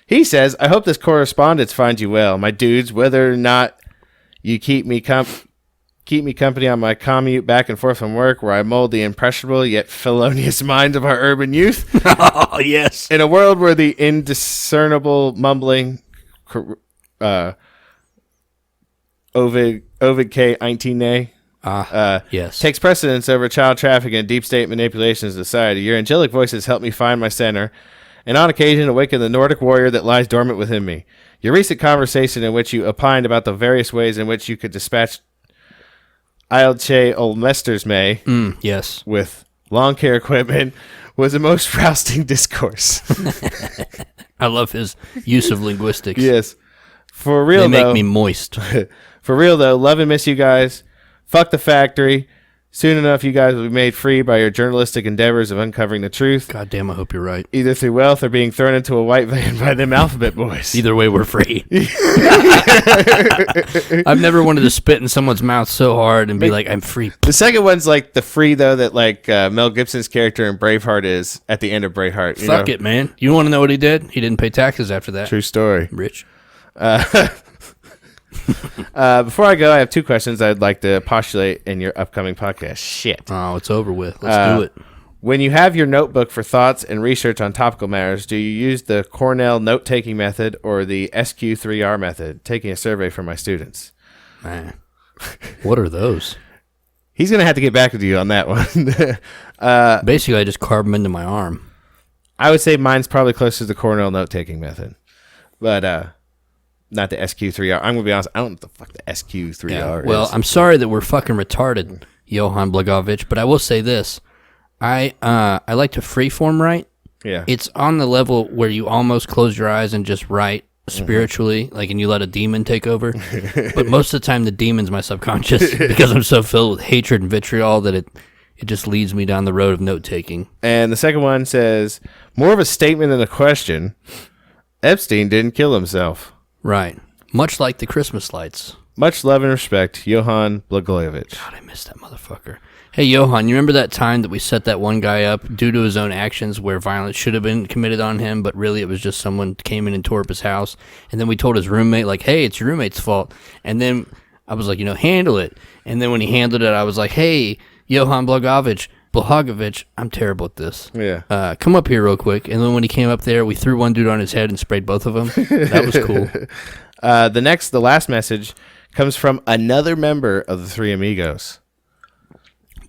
He says, "I hope this correspondence finds you well, my dudes, whether or not you keep me company on my commute back and forth from work, where I mold the impressionable yet felonious minds of our urban youth." Oh, yes. In a world where the indiscernible mumbling Ovid K. 19A yes. takes precedence over child trafficking and deep state manipulation of society, your angelic voices help me find my center, and on occasion awaken the Nordic warrior that lies dormant within me. Your recent conversation in which you opined about the various ways in which you could dispatch Ilche Olmestersmay yes. with lawn care equipment was a most rousing discourse. I love his use of linguistics. Yes. For real, they make me moist. For real, though, love and miss you guys. Fuck the factory. Soon enough, you guys will be made free by your journalistic endeavors of uncovering the truth. God damn, I hope you're right. Either through wealth or being thrown into a white van by them alphabet boys. Either way, we're free. I've never wanted to spit in someone's mouth so hard and be like, "I'm free." The second one's like the free, though, that like Mel Gibson's character in Braveheart is at the end of Braveheart. Fuck it, man. You want to know what he did? He didn't pay taxes after that. True story. Rich. Before I go, I have two questions I'd like to postulate in your upcoming podcast. Shit. Oh, it's over with. Let's do it. When you have your notebook for thoughts and research on topical matters, do you use the Cornell note-taking method or the SQ3R method, taking a survey from my students? Man, what are those? He's going to have to get back with you on that one. Basically, I just carve them into my arm. I would say mine's probably closer to the Cornell note-taking method. But not the SQ3R. I'm going to be honest, I don't know what the fuck the SQ3R is. Well, I'm sorry that we're fucking retarded, Johan Blagojevich, but I will say this. I like to freeform write. Yeah. It's on the level where you almost close your eyes and just write spiritually, like, and you let a demon take over. But most of the time, the demon's my subconscious because I'm so filled with hatred and vitriol that it just leads me down the road of note-taking. And the second one says, more of a statement than a question. Epstein didn't kill himself. Right. Much like the Christmas lights. Much love and respect, Johan Blagojevich. God, I miss that motherfucker. Hey, Johan, you remember that time that we set that one guy up due to his own actions where violence should have been committed on him, but really it was just someone came in and tore up his house? And then we told his roommate, like, hey, it's your roommate's fault. And then I was like, handle it. And then when he handled it, I was like, hey, Johan Blagojevich, I'm terrible at this. Yeah. Come up here real quick. And then when he came up there, we threw one dude on his head and sprayed both of them. That was cool. The last message comes from another member of the Three Amigos.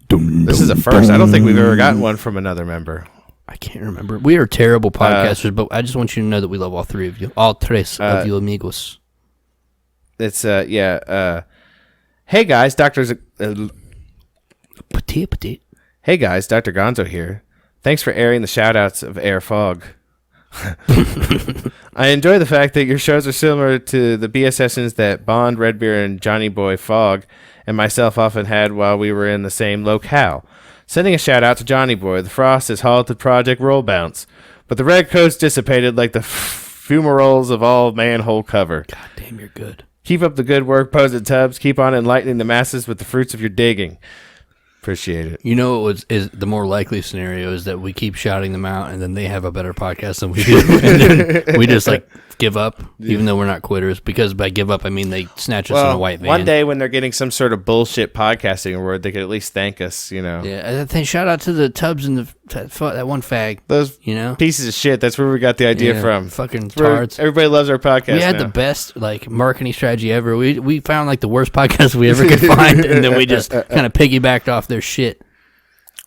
This is a first. I don't think we've ever gotten one from another member. I can't remember. We are terrible podcasters, but I just want you to know that we love all three of you. All tres of you amigos. It's, hey guys, Petit. Hey guys, Dr. Gonzo here. Thanks for airing the shout-outs of Air Fog. I enjoy the fact that your shows are similar to the BS sessions that Bond, Redbeard, and Johnny Boy Fogg and myself often had while we were in the same locale. Sending a shout-out to Johnny Boy. The frost has halted Project Roll Bounce, but the red coats dissipated like the fumaroles of all manhole cover. God damn, you're good. Keep up the good work, Bonesandtubs. Keep on enlightening the masses with the fruits of your digging. Appreciate it. You know what is the more likely scenario is that we keep shouting them out and then they have a better podcast than we do. And then we just like give up, even though we're not quitters. Because by give up, I mean they snatch us in a white van. One day when they're getting some sort of bullshit podcasting award, they could at least thank us, Yeah, I think shout out to the Tubs and that one fag. Those pieces of shit. That's where we got the idea from. Fucking tards. Everybody loves our podcast. We had the best marketing strategy ever. We found the worst podcast we ever could find, and then we just kind of piggybacked off their shit.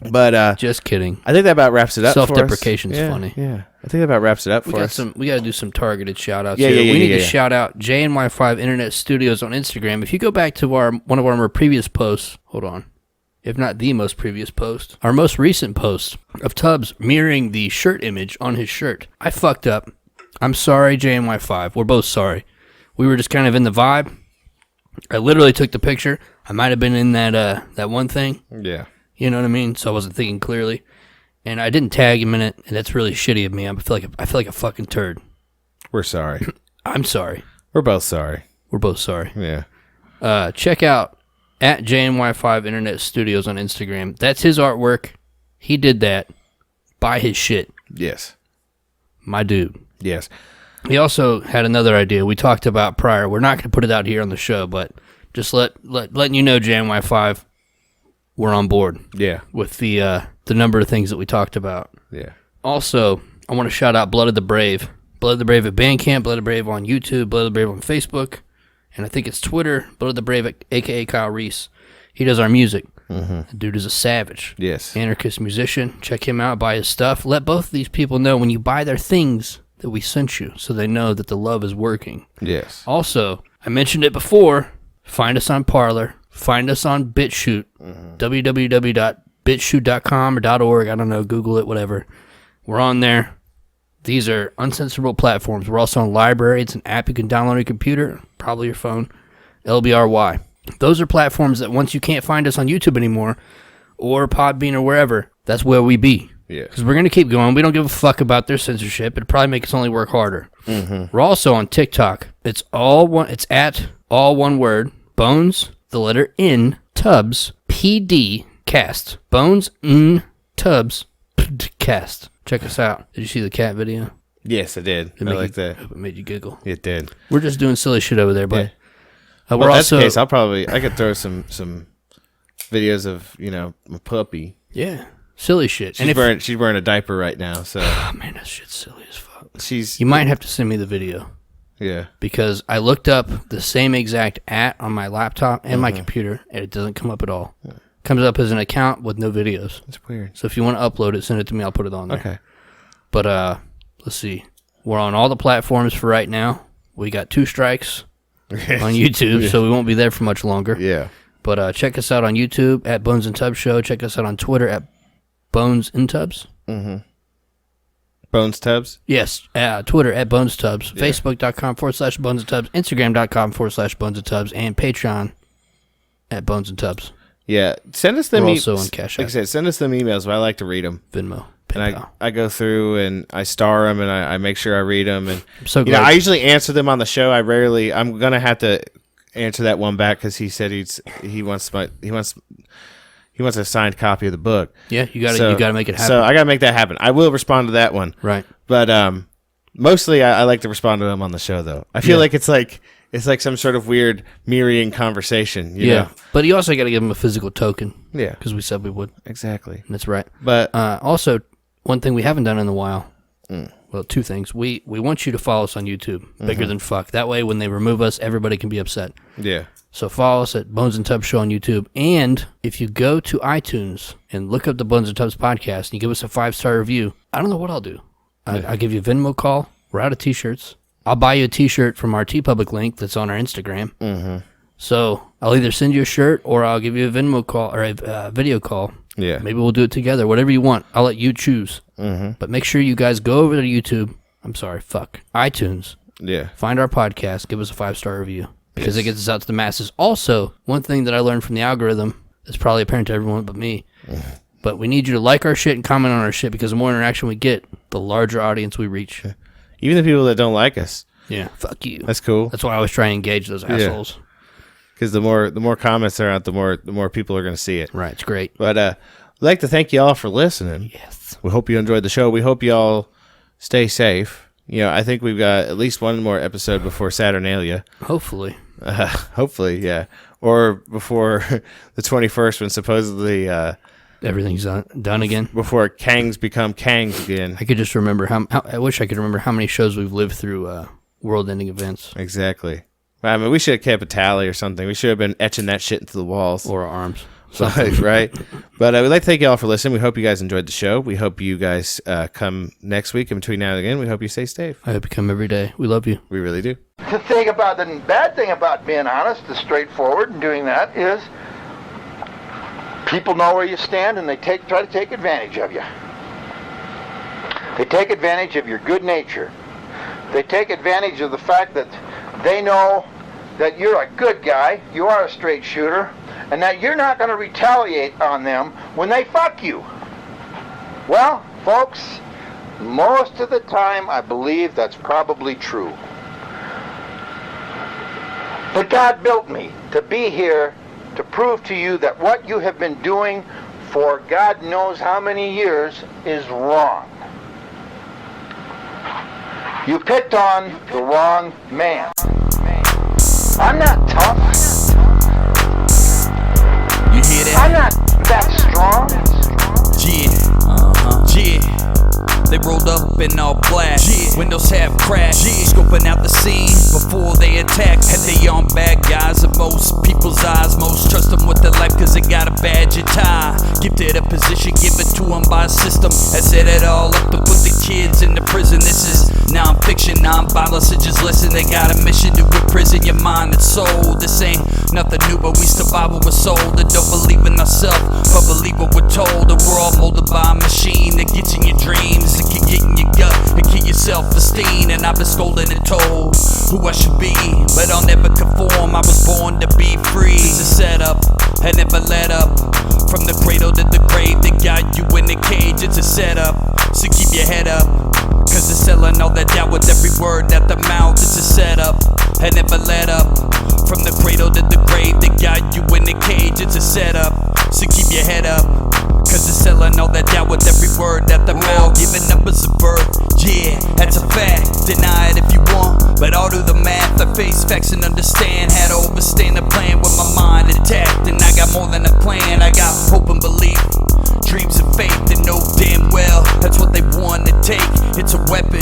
But just kidding. I think that about wraps it up. Self-deprecation's funny. Yeah, I think that about wraps it up for us. We got to do some targeted shout-outs here. We need to shout out JNY5 Internet Studios on Instagram. If you go back to one of our more previous posts, hold on. If not the most previous post, our most recent post of Tubbs mirroring the shirt image on his shirt. I fucked up. I'm sorry, JNY5. We're both sorry. We were just kind of in the vibe. I literally took the picture. I might have been in that one thing. Yeah. You know what I mean? So I wasn't thinking clearly. And I didn't tag him in it, and that's really shitty of me. I feel like a fucking turd. We're sorry. I'm sorry. We're both sorry. We're both sorry. Yeah. Check out at JNY5 Internet Studios on Instagram. That's his artwork. He did that. Buy his shit. Yes. My dude. Yes. He also had another idea we talked about prior. We're not going to put it out here on the show, but just letting you know, JNY5, we're on board. Yeah. With the number of things that we talked about. Yeah. Also, I want to shout out Blood of the Brave. Blood of the Brave at Bandcamp, Blood of the Brave on YouTube, Blood of the Brave on Facebook, and I think it's Twitter, Blood of the Brave, a.k.a. Kyle Reese. He does our music. Mm-hmm. The dude is a savage. Yes. Anarchist musician. Check him out. Buy his stuff. Let both of these people know when you buy their things that we sent you so they know that the love is working. Yes. Also, I mentioned it before. Find us on Parler. Find us on BitChute. www.bitshoot.com or .org. I don't know. Google it, whatever. We're on there. These are uncensorable platforms. We're also on Library. It's an app you can download on your computer, probably your phone. LBRY. Those are platforms that once you can't find us on YouTube anymore, or Podbean or wherever, that's where we be. Yeah. Because we're going to keep going. We don't give a fuck about their censorship. It'd probably make us only work harder. Mm-hmm. We're also on TikTok. It's at all one word, Bones, the letter N, Tubs, PD, cast. Bones, N, Tubs, cast. Check us out. Did you see the cat video? Yes, I did. I like that. It made you giggle. It did. We're just doing silly shit over there, but well, if that's the case, I could throw some videos of, a puppy. Yeah. Silly shit. She's wearing a diaper right now, so. Oh, man, that shit's silly as fuck. You might have to send me the video. Yeah. Because I looked up the same exact on my laptop and my computer, and it doesn't come up at all. Yeah. Comes up as an account with no videos. That's weird. So if you want to upload it, send it to me. I'll put it on there. Okay. But let's see. We're on all the platforms for right now. We got 2 strikes on YouTube, so we won't be there for much longer. Yeah. But check us out on YouTube at Bonesandtubs Show. Check us out on Twitter at Bonesandtubs. Mm-hmm. Bonesandtubs? Yes. Twitter at Bonesandtubs. Yeah. Facebook.com/Bonesandtubs. Instagram.com/Bonesandtubs. And Patreon at Bonesandtubs. Yeah. Send us them also on Cashapp. Like I said, send us them emails. I like to read them. Venmo. And I go through and I star them and I make sure I read them. And I'm so glad. I usually answer them on the show. I'm going to have to answer that one back because he said he wants a signed copy of the book. Yeah, you got to make it happen. So I got to make that happen. I will respond to that one. Right. But mostly I like to respond to them on the show though. I feel like it's like some sort of weird mirroring conversation. You know? But you also got to give them a physical token. Yeah. Because we said we would. Exactly. That's right. But also, one thing we haven't done in a while. Well, two things. We want you to follow us on YouTube. Bigger than fuck. That way, when they remove us, everybody can be upset. Yeah. So follow us at Bonesandtubs Show on YouTube. And if you go to iTunes and look up the Bonesandtubs podcast and you give us a 5-star review, I don't know what I'll do. I'll give you a Venmo call. We're out of T-shirts. I'll buy you a T-shirt from our TeePublic link that's on our Instagram. Mm-hmm. So I'll either send you a shirt or I'll give you a Venmo call or a video call. Yeah. Maybe we'll do it together. Whatever you want. I'll let you choose. Mm-hmm. But make sure you guys go over to YouTube. iTunes. Yeah. Find our podcast. Give us a 5-star review because it gets us out to the masses. Also, one thing that I learned from the algorithm is probably apparent to everyone but me. But we need you to like our shit and comment on our shit because the more interaction we get, the larger audience we reach. Even the people that don't like us. Yeah. Fuck you. That's cool. That's why I always try and engage those assholes. Because the more comments there are out, the more people are going to see it. Right. It's great. But I'd like to thank you all for listening. Yes. We hope you enjoyed the show. We hope you all stay safe. I think we've got at least one more episode before Saturnalia. Hopefully. Hopefully, yeah. Or before the 21st when supposedly... everything's done again. Before Kangs become Kangs again. I could just remember I wish I could remember how many shows we've lived through world-ending events. Exactly. I mean, we should have kept a tally or something. We should have been etching that shit into the walls. Or our arms. Right? But we'd like to thank you all for listening. We hope you guys enjoyed the show. We hope you guys come next week. And between now and again, we hope you stay safe. I hope you come every day. We love you. We really do. The bad thing about being honest, the straightforward and doing that is people know where you stand and they try to take advantage of you. They take advantage of your good nature. They take advantage of the fact that they know that you're a good guy, you are a straight shooter, and that you're not going to retaliate on them when they fuck you. Well, folks, most of the time I believe that's probably true. But God built me to be here to prove to you that what you have been doing for God knows how many years is wrong. You picked on the wrong man. I'm not tough. You hear that? I'm not that strong. Yeah. They rolled up in all black. Windows half cracked. Scoping out the scene before they attack. And they on bad guys in most people's eyes. Most trust them with their life cause they got a badge and tie. Gifted a position given to them by a system. I set it all up to put the kids into prison. This is non-fiction, non-violence, so just listen. They got a mission to imprison your mind and soul. This ain't nothing new, but we survive what we're sold. And don't believe in ourselves, but believe what we're told. And we're all molded by a machine that gets in your dreams. It can get in your gut and kill your self-esteem. And I've been scolded and told who I should be, but I'll never conform. I was born to be free. It's a setup, I never let up. From the cradle to the grave, they got you in the cage. It's a setup, so keep your head up. Cause they're selling all that doubt with every word at the mouth. It's a setup, I never let up. From the cradle to the grave, they got you in the cage. It's a setup, so keep your head up. Cause they're selling all that doubt with every word at the mouth. Giving numbers of birth, yeah, that's a fact. Deny it if you want, but I'll do the math. I face facts and understand. Had to overstand the plan with my mind intact. And I got more than a plan, I got hope and belief, dreams and faith, and know damn well that's what they want to take. It's a weapon,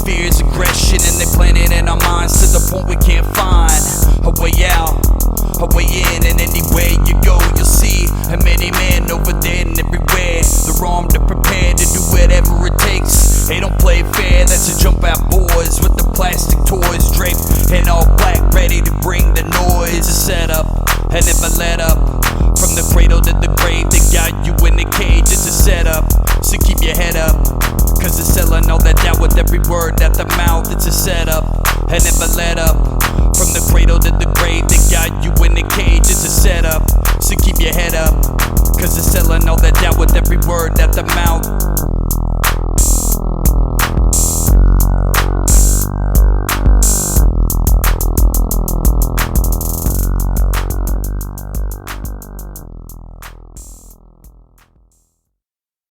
fear's aggression, and they plant it in our minds to the point we can't find a way out, a way in. And anywhere you go, you'll see how many men over there and everywhere. They're armed and prepared to do whatever it takes. They don't play fair, that's a jump out boys with the plastic toys draped in all black, ready to bring the noise. A setup, I never let up. From the cradle to the grave, they got you in the cage. It's a setup, so keep your head up. Cause it's selling all that doubt with every word at the mouth. It's a setup, and never let up. From the cradle to the grave, they got you in the cage. It's a setup, so keep your head up. Cause it's selling all that doubt with every word at the mouth.